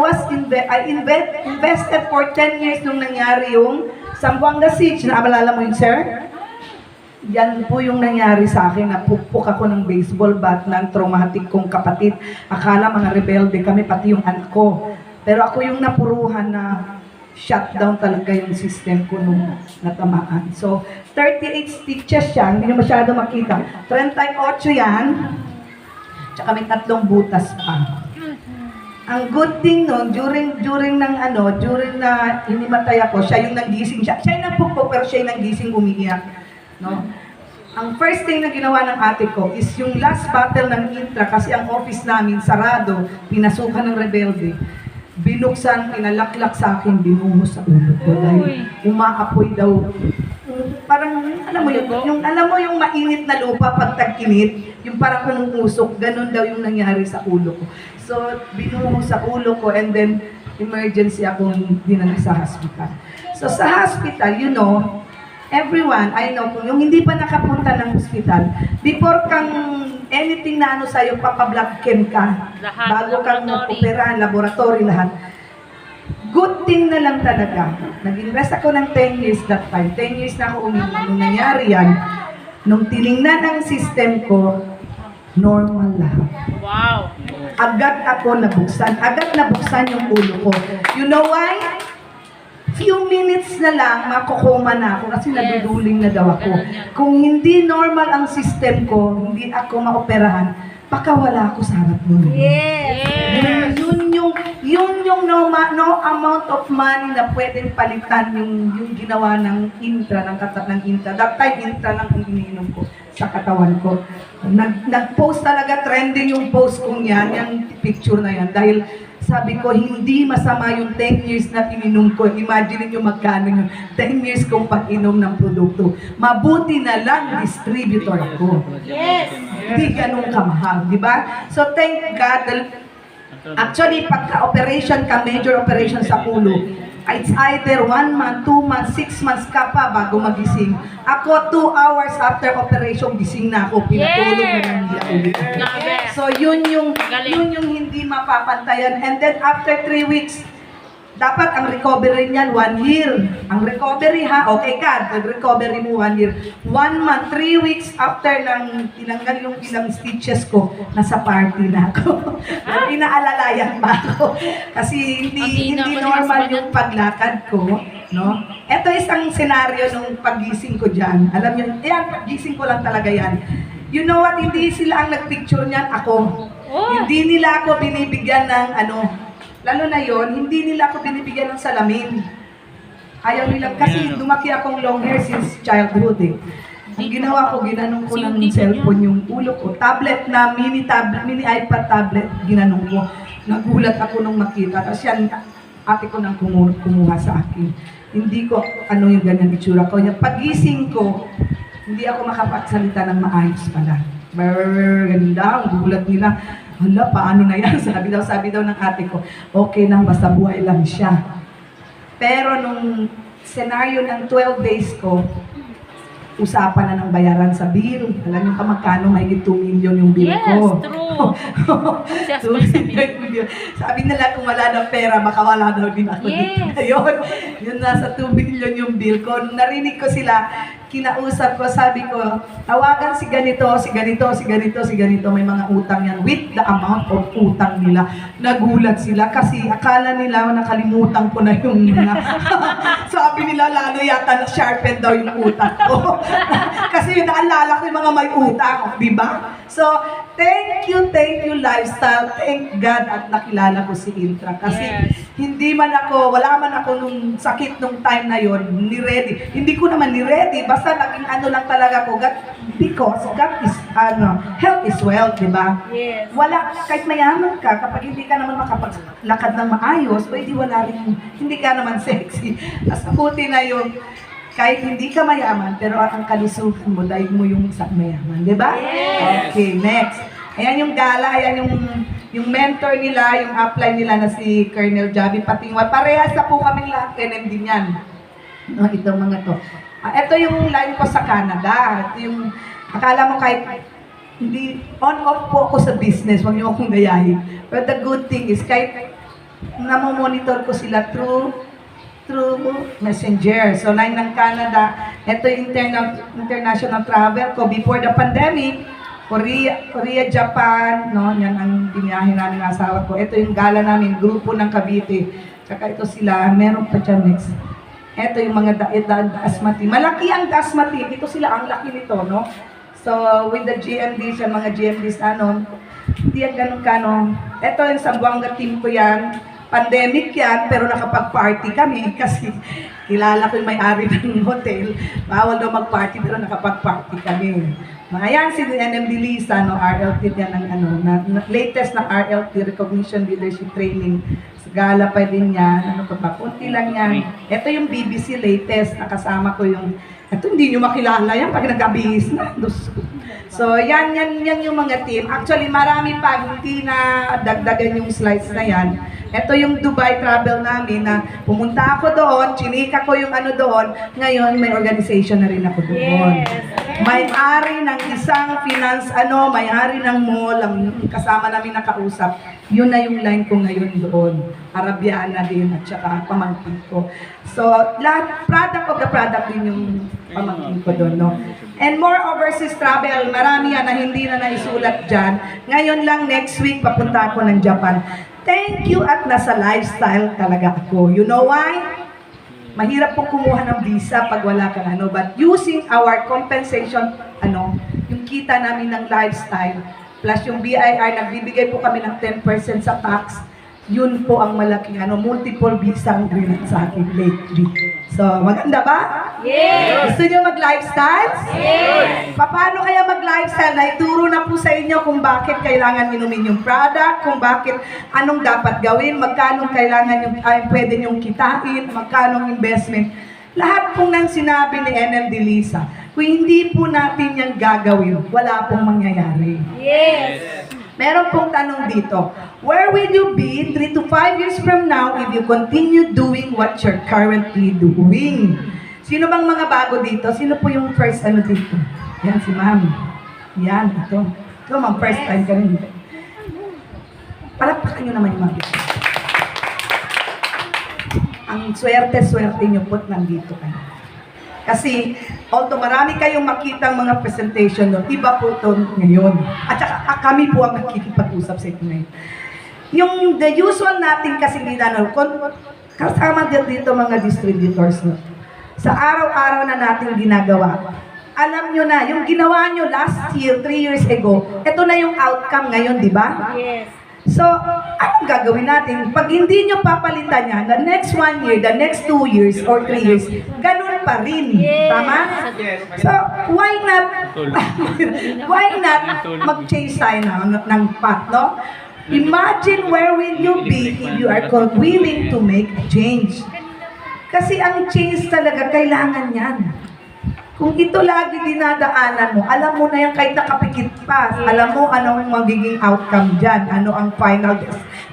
invested for 10 years nung nangyari yung Zamboanga Siege. Naalala mo yun, sir? Yan po yung nangyari sa akin. Napukpok ako ng baseball bat ng traumatic kong kapatid. Akala mga rebelde kami, pati yung anak ko. Pero ako yung napuruhan na shutdown talaga yung system ko nung natamaan. So, 38 stitches yan, hindi nyo masyado makita. 38 yan, tsaka may 3 butas pa. Ang good thing nun, during na hinimatay ako, siya yung nanggising siya. Siya yung nagpupok, pero siya yung nanggising umiiyak. No? Ang first thing na ginawa ng ate ko is yung last battle ng Intra, kasi ang office namin sarado, pinasukan ng rebelde. Binuksan, pinalaklak sa akin, binuhos sa ulo ko dahil umaapoy daw. Parang, alam mo yung mainit na lupa pag tag-init, yung parang umuusok, ganun daw yung nangyari sa ulo ko. So, binuhos sa ulo ko and then emergency akong dinala sa hospital. So, sa hospital, you know, everyone, I know, kung yung hindi pa nakapunta ng hospital, before kang anything na ano sa'yo, papablood chem ka, Lahat, bago kang laboratory. operahan, laboratory, lahat. Good thing na lang talaga. Nag-invest ako ng 10 years that time. 10 years na ako uminom. Nung nangyari yan, nung tiningnan ang system ko, normal lahat. Wow. Agad ako nabuksan. Agad nabuksan yung ulo ko. You know why? Few minutes na lang, makukuma na ako kasi naduduling na daw ako. Kung hindi normal ang system ko, hindi ako maoperahan, baka wala ako sa harap nun. Yes. Yun yung no amount of money na pwedeng palitan yung ginawa ng Intra, ng Intra. That time, Intra lang ang iniinom ko sa katawan ko. Nag-post talaga, trending yung post kong yan, yung picture na yan. Dahil sabi ko, hindi masama yung 10 years na ininom ko. Imagine nyo magkano yung 10 years kong pag-inom ng produkto. Mabuti na lang distributor ko. Yes. Hindi ganun kamahal, di ba? So thank God, actually pagka-operation ka, major operation sa ulo, it's either 1 month, 2 months, 6 months ka pa bago magising. Ako, 2 hours after operation, gising na ako, pinatulog na lang hindi ako ulit. Grabe. So yun yung hindi mapapantayan. And then after 3 weeks, dapat ang recovery niyan 1 year. Ang recovery okay ka, recovery mo 1 year. 1 month, 3 weeks after nang tinanggal yung ilang stitches ko, nasa party na ako. Inaalalayan pa ako. Kasi hindi normal yung paglakad ko. No? Ito isang senaryo nung pagising ko dyan. Alam niyo, pagising ko lang talaga yan. You know what, hindi sila ang nagpicture niyan, ako. Hindi nila ako binibigyan ng lalo na yon, hindi nila ako binibigyan ng salamin. Ayaw nila, kasi lumaki akong long hair since childhood eh. Ang ginawa ko, ginanong ko ng cellphone yung ulo ko. Tablet na, mini iPad tablet, ginanong ko. Nagulat ako nung makita. Tapos yan, ate ko nang kumuha sa akin. Hindi ko, yung ganyan itsura ko. Yung pagising ko, hindi ako makapagsalita ng maayos pala. Ganun daw, gulat nila. Hala, paano na yan? Sabi daw ng ate ko, okay lang, basta buhay lang siya. Pero nung senaryo ng 12 days ko, usapan na ng bayaran sa bill. Alam niyo pa magkano, may 2 million yung bill ko. Yes, true. 2 million. Sabi nila kung wala ng pera, baka wala daw din ako dito ngayon. Yun, nasa 2 million yung bill ko. Nung narinig ko sila, kinausap ko, sabi ko, tawagan si ganito, si ganito, si ganito, si ganito, may mga utang yan with the amount of utang nila. Nagulat sila kasi akala nila nakalimutan ko na yung sabi nila lalo yata na-sharpen daw yung utang ko. Kasi naalala ko yung mga may utang, di ba? So, thank you lifestyle. Thank God at nakilala ko si Intra. Kasi hindi man ako, wala man ako nung sakit nung time na yon, ni-ready. Hindi ko naman ni-ready, basta naging lang talaga ko, because God is, health is wealth, di ba? Yes. Wala, kahit mayaman ka, kapag hindi ka naman makapaglakad ng maayos, pwede wala rin, hindi ka naman sexy. Mas mabuti na yung, kahit hindi ka mayaman, pero ang kalusugan mo, dahil mo yung sa mayaman, di ba? Yes. Okay, next. Ayan yung gala, ayan yung mentor nila, yung upline nila na si Colonel Javi Patingwa. Parehas na po kaming lahat, NMD niyan. No, itong mga to. Ito yung line ko sa Canada. Ito yung, akala mo kahit hindi, on-off po ako sa business, huwag niyo akong gayahin. But the good thing is, kahit namomonitor ko sila through Messenger. So, line ng Canada, ito yung international travel ko before the pandemic. Korea, Japan, no? Yan ang biniyahe namin ng asawa ko. Ito yung gala namin, grupo ng Cavite. Tsaka ito sila, meron pa dyan next. Ito yung mga dasmati. Malaki ang dasmati. Ito sila, ang laki nito, no? So, with the GMDs, yung mga GMDs, hindi yan ganun ka, no? Ito yung Sambuanga team ko yan. Pandemic yan, pero nakapag-party kami kasi kilala ko yung may-ari ng hotel. Bawal daw mag-party, pero nakapag-party kami. Ayan si NMD Lisa, no, RLT yan ang latest na RLT, Recognition Leadership Training. Sa gala pa din yan, ano pa, kunti lang yan. Ito yung BBC latest, nakasama ko yung, ito hindi nyo makilala yan pag nag-abihis na. So, yan yung mga team. Actually, marami pa, hindi na dagdagan yung slides na yan. Ito yung Dubai travel namin na pumunta ako doon, chinika ko yung ano doon, ngayon may organization na rin ako doon. May-ari ng isang finance, may-ari ng mall, ang kasama namin nakausap, yun na yung line ko ngayon doon. Arabiana din at saka pamangkin ko. So, lahat, product of the product din yung pamangkin ko doon, no? And more overseas travel, marami yan na hindi na naisulat dyan. Ngayon lang, next week, papunta ako ng Japan. Thank you at nasa lifestyle talaga ako. You know why? Mahirap pong kumuha ng visa pag wala kang but using our compensation, yung kita namin ng lifestyle, plus yung BIR, nagbibigay po kami ng 10% sa tax, yun po ang malaking multiple visa ang grinat sa akin lately. So, maganda ba? Yes! Gusto nyo mag-lifestyle? Yes! Paano kaya mag-lifestyle? Naituro na po sa inyo kung bakit kailangan inumin yung product, kung bakit, anong dapat gawin, magkano kailangan yung, pwede nyong kitain, magkano investment. Lahat pong nang sinabi ni NMD Lisa, kung hindi po natin yan gagawin, wala pong mangyayari. Yes! Meron pong tanong dito, where will you be 3 to 5 years from now if you continue doing what you're currently doing? Sino bang mga bago dito? Sino po yung first dito? Yan, si ma'am. Yan, ito. Ito, ma'am, first time ka rin. Palakpakan nyo naman yung mga dito. Ang swerte nyo po't nandito kayo. Kasi, although marami kayong makitang mga presentation doon, iba po ito ngayon. At saka kami po ang nakikipag-usap sa inyo ngayon. Yung the usual natin kasi kasama dito mga distributors. No? Sa araw-araw na natin ginagawa, alam nyo na, yung ginawa nyo last year, 3 years ago, ito na yung outcome ngayon, di ba? Yes! So, anong gagawin natin? Pag hindi nyo papalitan yan, the next 1 year, the next 2 years, or 3 years, ganun pa rin. Yes. Tama? So, why not mag-change tayo ng path, no? Imagine where will you be if you are willing to make a change. Kasi ang change talaga, kailangan yan. Kung ito lagi dinadaanan mo, alam mo na yan kahit nakapikit pa. Alam mo anong magiging outcome dyan. Ano ang final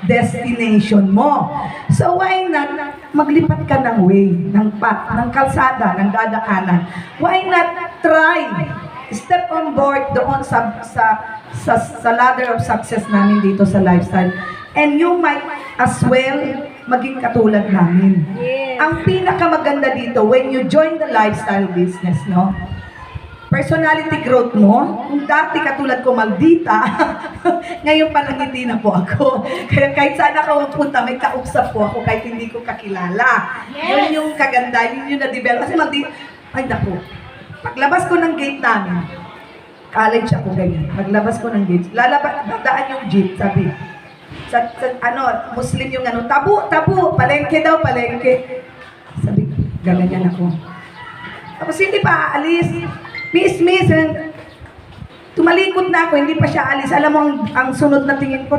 destination mo. So why not maglipat ka ng way, ng path, ng kalsada, ng dadaanan. Why not try? Step on board doon sa ladder of success namin dito sa lifestyle. And you might as well maging katulad namin. Yes. Ang pinakamaganda dito, when you join the lifestyle business, no? Personality growth mo, kung dati katulad ko Maldita, ngayon parang hindi na po ako. Kaya kahit saan ako punta, may kausap po ako kahit hindi ko kakilala. Yes. Yun yung kaganda, yun yung na-develop. Kasi Maldita, ay naku, paglabas ko ng gate namin, college ako ganyan, paglabas ko ng gate, dadaan yung jeep, sabi, Muslim yung tabu, palengke daw, palengke. Sabi, gaganyan ako. Tapos hindi pa aalis. Miss, tumalikod na ako, hindi pa siya alis. Alam mo, ang sunod na tingin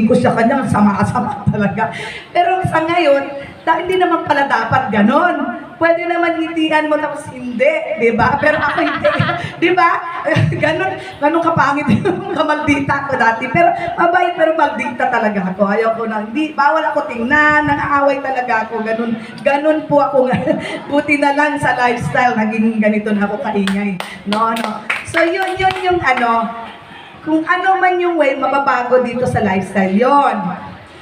ko sa kanya, sama-sama talaga. Pero sa ngayon, hindi naman pala dapat ganon. Pwede naman ngitian mo tapos hindi, di ba? Pero ako hindi, di ba? Ganon kapangit yung kamaldita ko dati. Pero mabait, pero maldita talaga ako. Ayaw ko na, bawal ako tingnan, nangaaway talaga ako. Ganon po ako. Buti na lang sa lifestyle, naging ganito na ako kaingay. No. So yun yung kung ano man yung way, mababago dito sa lifestyle, yon.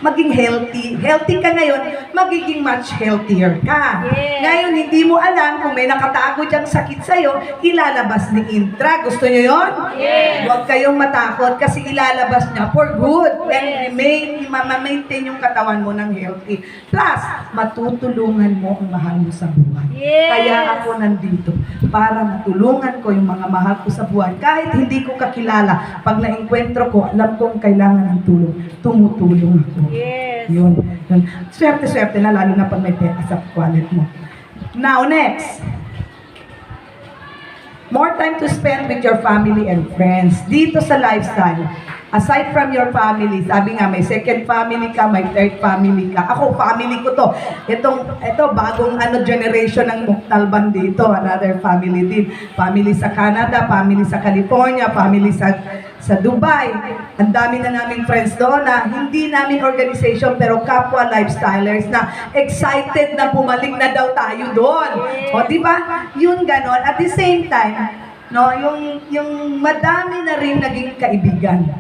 maging healthy. Healthy ka ngayon, magiging much healthier ka. Yes. Ngayon, hindi mo alam kung may nakatago diyang sakit sa'yo, ilalabas ni Intra. Gusto niyo yon? Yes. Huwag kayong matakot kasi ilalabas niya for good. And ma-maintain yung katawan mo ng healthy. Plus, matutulungan mo ang mahal mo sa buhay. Yes. Kaya ako nandito para matulungan ko yung mga mahal ko sa buhay. Kahit hindi ko kakilala, pag na-enkwentro ko, alam kong kailangan ng tulong. Tumutulong ako. Yes. Yun. Swerte-swerte na, lalo na pag may pera sa wallet mo. Now, next. More time to spend with your family and friends. Dito sa lifestyle, aside from your family, sabi nga may second family ka, may third family ka. Ako, family ko to. Ito bagong generation ng Muktalban dito. Another family din. Family sa Canada, family sa California, family sa Dubai. Ang dami na naming friends doon na hindi namin organization pero kapwa lifestylers na excited na bumalik na daw tayo doon. O di ba? Yun ganon. At the same time, no, yung madami na rin naging kaibigan.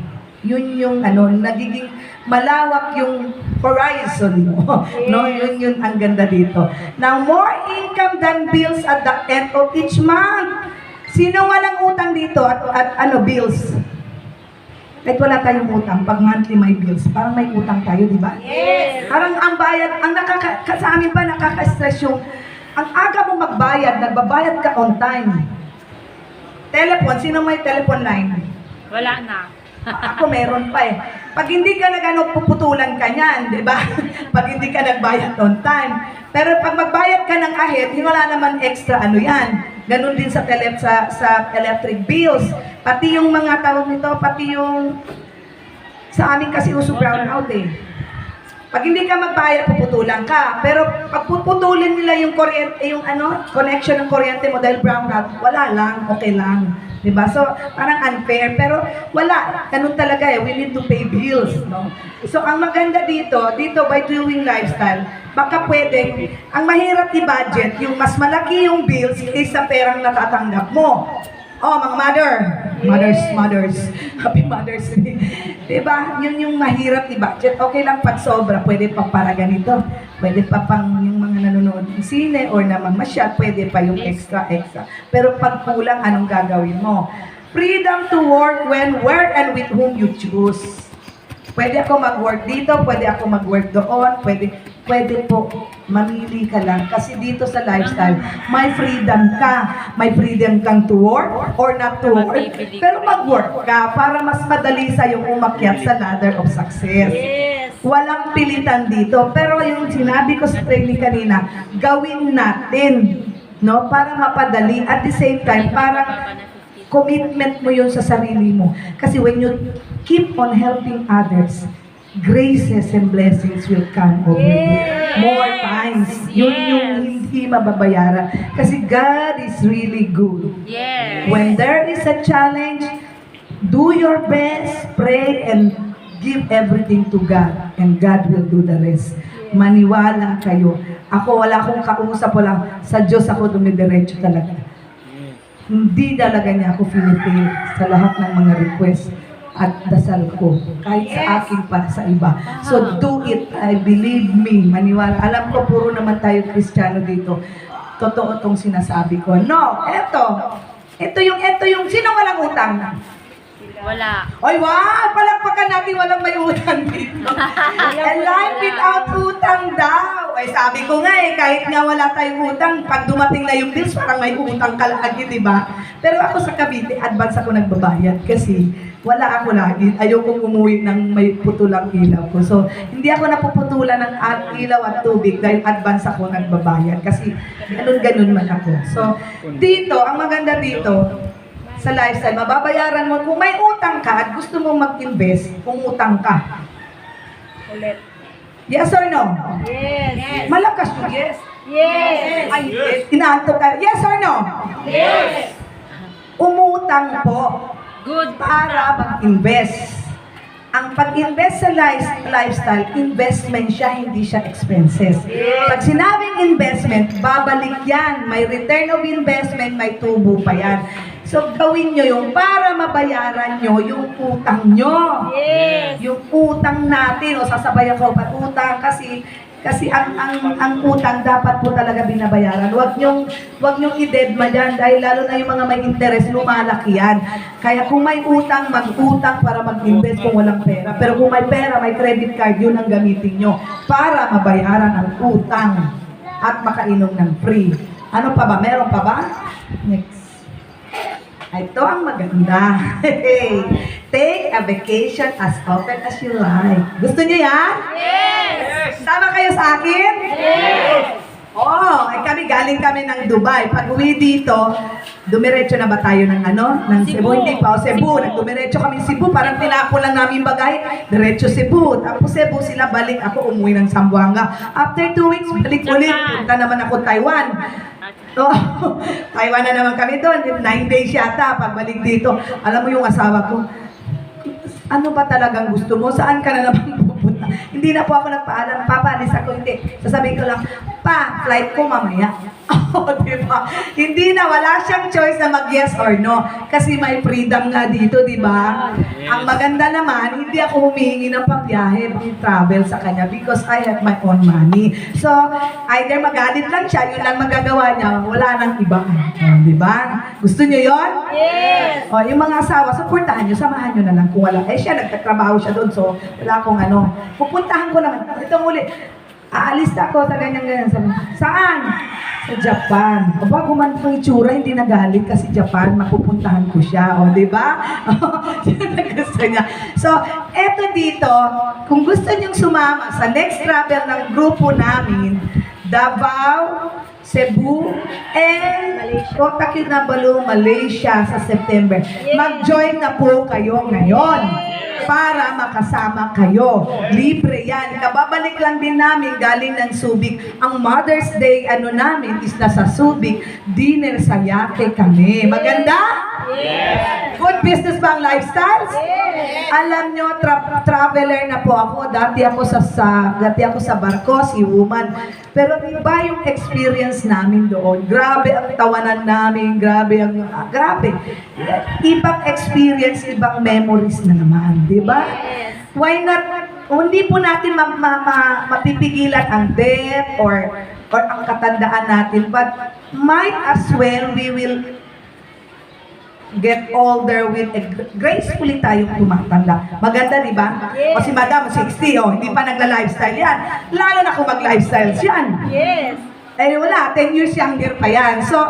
Yun yung nagiging malawak yung horizon mo. No, yun ang ganda dito. Now, more income than bills at the end of each month. Sino walang utang dito at bills? Kahit wala tayong utang, pag monthly may bills, parang may utang tayo, di ba? Yes. Parang ang bayad, sa amin pa nakaka-stress yung, ang aga mo magbayad, nagbabayad ka on time. Telephone, sino may telephone line? Wala na. Ako meron pa eh. Pag hindi ka puputulan ka niyan, di ba? Pag hindi ka nagbayad on time. Pero pag magbayad ka ng ahit, wala naman extra yan. Ganon din sa electric bills. Pati yung mga tawag nito, pati yung sa amin kasi uso brownout eh. Pag hindi ka magbayad, puputulan ka. Pero pag puputulin nila yung kuryente, connection ng kuryente mo dahil brownout, wala lang, okay lang. Diba? So, parang unfair. Pero wala. Ganun talaga eh. We need to pay bills. No? So, ang maganda dito by doing lifestyle, baka pwede, ang mahirap i-budget, yung mas malaki yung bills kaysa perang natatanggap mo. Oh, mga mothers. Happy Mother's Day. Diba? Yun yung mahirap i-budget. Okay lang pag sobra, pwede pa para ganito. Pwede pa pang yung mga nanonood ng sine or namang masyal, pwede pa yung extra. Pero pag kulang, anong gagawin mo? Freedom to work when, where, and with whom you choose. Pwede ako mag-work dito, pwede ako mag-work doon, pwede po, mamili ka lang. Kasi dito sa lifestyle, may freedom ka. May freedom kang to work or not to work. Pero mag-work ka para mas madali sa'yong umakyat sa ladder of success. Yes. Walang pilitan dito. Pero yung sinabi ko sa training kanina, gawin natin, no? Para mapadali. At the same time, parang commitment mo yun sa sarili mo. Kasi when you keep on helping others, graces and blessings will come over you. More times. Yun yung hindi mababayaran. Kasi God is really good. Yes. When there is a challenge, do your best, pray, and give everything to God. And God will do the rest. Maniwala kayo. Ako, wala akong kausap, wala. Sa Diyos ako dumidiretso talaga. Hindi talaga niya ako finifail sa lahat ng mga request at dasal ko. Kahit sa akin para sa iba. So do it. I believe me. Maniwala. Alam ko, puro naman tayo Kristiyano dito. Totoo itong sinasabi ko. No, ito yung, sino walang utang? Wala. Ay, wow! Palakpakan natin walang may utang dito. A life without utang daw. Ay, sabi ko nga kahit nga wala tayong utang, pag dumating na yung bills, parang may utang ka lagi, di ba? Pero ako sa Cavite, advance ako nagbabayad kasi wala ako lagi. Ayoko umuwi ng may putulang ilaw ko. So, hindi ako napuputulan ng ilaw at tubig dahil advance ako nagbabayad. Kasi ganun-ganun man ako. So, dito, ang maganda dito, sa lifestyle, mababayaran mo. Kung may utang ka at gusto mong mag-invest, kung utang ka. Ulit. Yes or no? Yes. Malakas yung yes. Yes. Ay, inaantok ka. Yes or no? Yes. Umutang po Good. para mag-invest. Ang pag-invest sa lifestyle, investment siya, hindi siya expenses. Pag sinabing investment, babalik yan. May return of investment, may tubo pa yan. So, gawin nyo yung para mabayaran nyo yung utang nyo. Yes. Yung utang natin, o sasabayan ko pa utang kasi ang utang dapat po talaga binabayaran. Huwag niyong i-deadma yan dahil lalo na yung mga may interest, lumalaki yan. Kaya kung may utang, mag-utang para mag-invest kung walang pera. Pero kung may pera, may credit card, yun ang gamitin nyo para mabayaran ang utang at makainom ng free. Ano pa ba? Meron pa ba? Next. Ito ang maganda. Take a vacation as often as you like. Gusto niyo yan? Yes. Sama kayo sa akin? Yes. Oo, galing kami ng Dubai. Pag uwi dito, dumiretso na ba tayo ng ng Cebu? Cebu. Hindi pa, Cebu. Cebu. Nagdumiretso kami Cebu. Parang tinapo lang namin bagay. Diretso Cebu. Tapos Cebu sila balik. Ako umuwi ng Zamboanga. After 2 weeks, balik ulit. Japan. Punta naman ako Taiwan. Oh, Taiwan na naman kami doon. 9 days yata pagbalik dito. Alam mo yung asawa ko, ano ba talagang gusto mo? Saan ka na naman pupunta? Hindi na po ako nagpaalam. Papalis ako, hindi. Sasabihin ko lang, pa, flight ko mamaya. Oh, diba? Hindi na, wala siyang choice na mag-yes or no. Kasi may freedom nga dito, diba? Yes. Ang maganda naman, hindi ako humihingi ng pangbiyahe, travel sa kanya because I have my own money. So, either magalit lang siya, yun lang magagawa niya, wala nang iba. Oh, diba? Gusto niyo yon? Yes. O, yung mga asawa, supportahan nyo, samahan nyo na lang kung wala. Eh, siya, nagtatrabaho siya doon, so wala akong pupuntahan ko naman. Ito muli, aalis na ako sa ganyan-ganyan. Sabi, saan? Sa Japan. O ba, gumantong itsura, hindi nagalit kasi Japan, mapupuntahan ko siya. O, di ba? Yun ang gusto niya. So, eto dito, kung gusto niyong sumama sa next travel ng grupo namin, Davao, Cebu, and Kota Kinabalu, Malaysia sa September. Mag-join na po kayo ngayon para makasama kayo. Libre yan. Kababalik lang din namin galing ng Subic. Ang Mother's Day namin is nasa Subic. Dinner sa yate kami. Maganda? Yes. Good business ba ang lifestyle? Yes. Alam nyo, traveler na po ako. Dati ako sa barko, si woman. Pero iba yung experience namin doon. Grabe ang tawanan namin, grabe. Ibang experience, ibang memories na naman, di ba? Why not? Hindi po natin mapipigilan ang death or ang katandaan natin, but might as well we will get older with gracefully tayong tumatanda. Maganda, di ba? Yes. O si Madam, 60, hindi pa nagla-lifestyle yan. Lalo na kung mag-lifestyle yan. Yes. Eh wala, 10 years younger pa yan. So,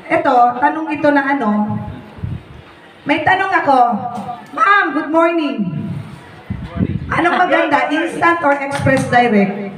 eto, tanong ito na may tanong ako, Ma'am, good morning. Anong maganda, instant or express direct?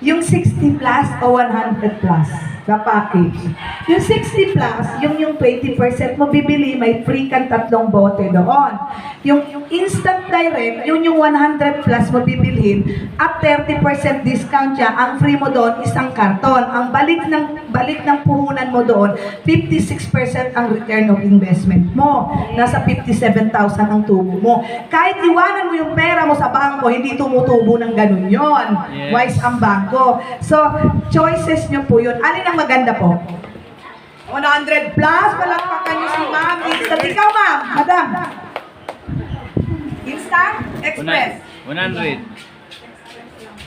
Yung 60 plus o 100 plus na package. Yung 60 plus, yung 20% mo bibili, may free kang 3 bote doon. Yung instant direct, yung 100 plus mo bibilhin, at 30% discount siya, ang free mo doon, isang karton. Ang balik ng puhunan mo doon, 56% ang return of investment mo. Nasa 57,000 ang tubo mo. Kahit iwanan mo yung pera mo sa bangko, hindi tumutubo ng ganun yon. Yes. Wise ang bangko. So, choices nyo po yun. Alin ang maganda po? 100 plus, palakpakan nyo si Ma'am. Instant. Ikaw, Ma'am. Madam. Instant? Express. 100.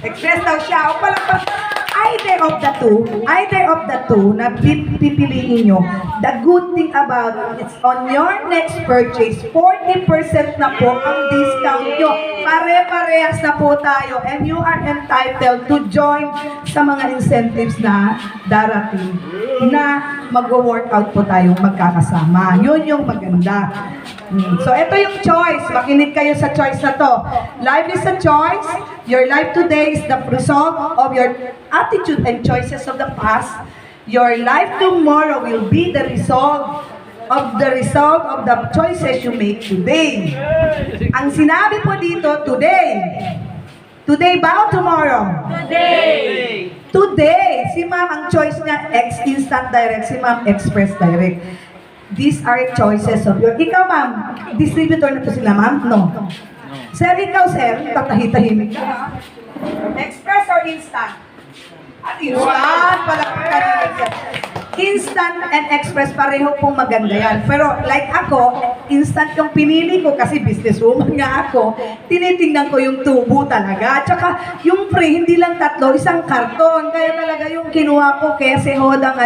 Express daw siya. O palakpakan. Either of the two na pipiliin nyo, the good thing about it is on your next purchase, 40% na po ang discount nyo. Pare-parehas na po tayo and you are entitled to join sa mga incentives na darating na mag-workout po tayong magkakasama. Yun yung maganda. So, ito yung choice. Makinig kayo sa choice na to. Life is a choice. Your life today is the result of your attitude and choices of the past. Your life tomorrow will be the result of the choices you make today. Ang sinabi po dito, today. Today ba o tomorrow? Today. Today. Si Ma'am, ang choice niya, Instant Direct. Si Ma'am, Express Direct. These are choices of your... Ikaw, Ma'am, distributor na to sila, Ma'am? No. Sir, ikaw, sir, tatahi-tahimik ka. Express or instant? Instant, pala ka. Instant and express, pareho pong maganda yan. Pero like ako, instant yung pinili ko kasi businesswoman nga ako, tinitingnan ko yung tubo talaga. At saka yung free, hindi lang 3, isang karton. Kaya talaga yung kinuha ko, kasi hodang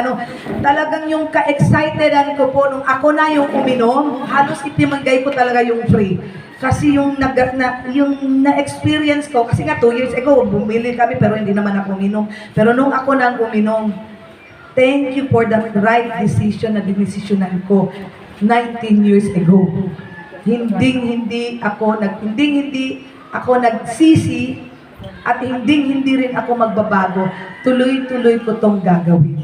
talagang yung ka-excitedan ko po nung ako na yung uminom, halos itimagay ko talaga yung free. Kasi yung na-experience ko, kasi nga 2 years ago, bumili kami pero hindi naman ako uminom. Pero nung ako nang uminom, thank you for the right decision na dinesisyonan ko 19 years ago. Hindi ako nagsisi at hindi rin ako magbabago. Tuloy-tuloy ko tong gagawin.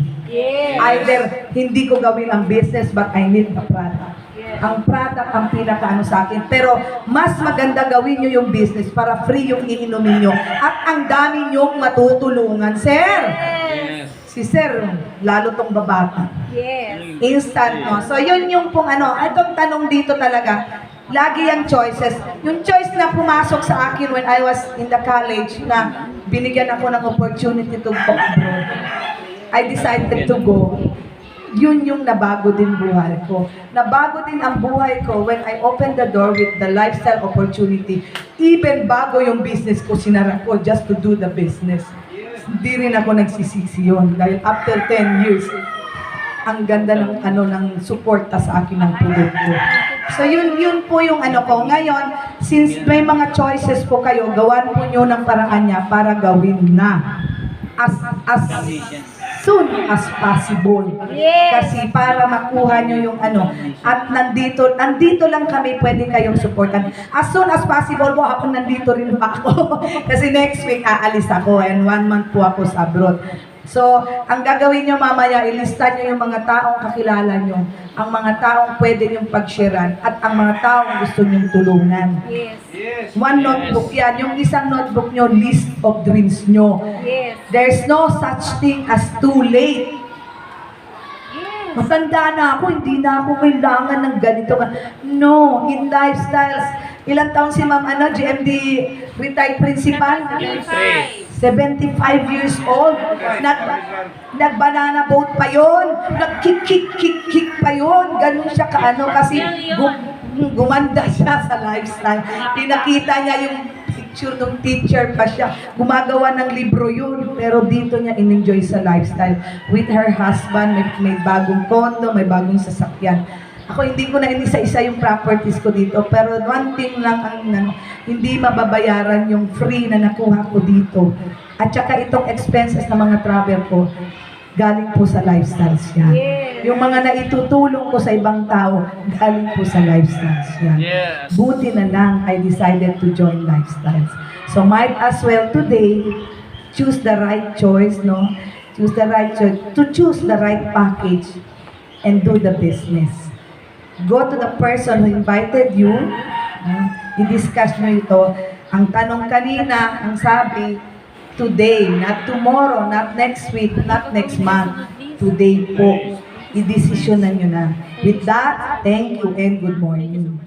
Either hindi ko gawin ang business but I need the product. Ang product ang pinakaano sa akin. Pero mas maganda gawin nyo yung business para free yung iinumin nyo. At ang dami nyong matutulungan. Sir! Yes. Si Sir, lalo tong babata. Yes. Instant, no? So, yun yung pong itong tanong dito talaga, lagi yung choices. Yung choice na pumasok sa akin when I was in the college na binigyan ako ng opportunity to go abroad. I decided to go. Yun yung nabago din buhay ko. Nabago din ang buhay ko when I opened the door with the lifestyle opportunity. Even bago yung business ko, sinara ko just to do the business. Hindi rin ako nagsisisi yun. Dahil after 10 years, ang ganda ng ng suporta sa akin ng produkto. So yun po yung ko. Ngayon, since may mga choices po kayo, gawan po nyo ng paraan niya para gawin na. As soon as possible. Yes. Kasi para makuha nyo yung at nandito lang kami pwede kayong supportan. As soon as possible po, ako nandito rin pa ako. Kasi next week aalis ako and 1 month po ako sa abroad. So, ang gagawin nyo mamaya, ilista nyo yung mga taong kakilala nyo, ang mga taong pwede nyong pag-sharean, at ang mga taong gusto nyong tulungan. Yes. One notebook yan. Yung isang notebook nyo, list of dreams nyo. Yes. There's no such thing as too late. Matanda na ako, hindi na ako kailangan ng ganito. No, in lifestyles, ilang taon si Ma'am GMD retired principal? 75 years old. Nag-banana boat pa yon, nag-kick pa yon. Ganun siya kasi gumanda siya sa lifestyle. Pinakita niya yung picture ng teacher pa siya. Gumagawa ng libro yun, pero dito niya in-enjoy sa lifestyle. With her husband, may bagong kondo, may bagong sasakyan. Ako hindi ko na inisa-isa yung properties ko dito, pero one thing lang ang hindi mababayaran yung free na nakuha ko dito. At saka itong expenses na mga travel ko, galing po sa lifestyles yan. Yung mga naitutulong ko sa ibang tao, galing po sa lifestyles yan. Yes. Buti na lang, I decided to join lifestyles. So might as well today, choose the right choice, no? Choose the right choice, to choose the right package and do the business. Go to the person who invited you, i-discuss nyo ito. Ang tanong kanina, ang sabi, today, not tomorrow, not next week, not next month, today po. I-desisyonan nyo na. With that, thank you and good morning.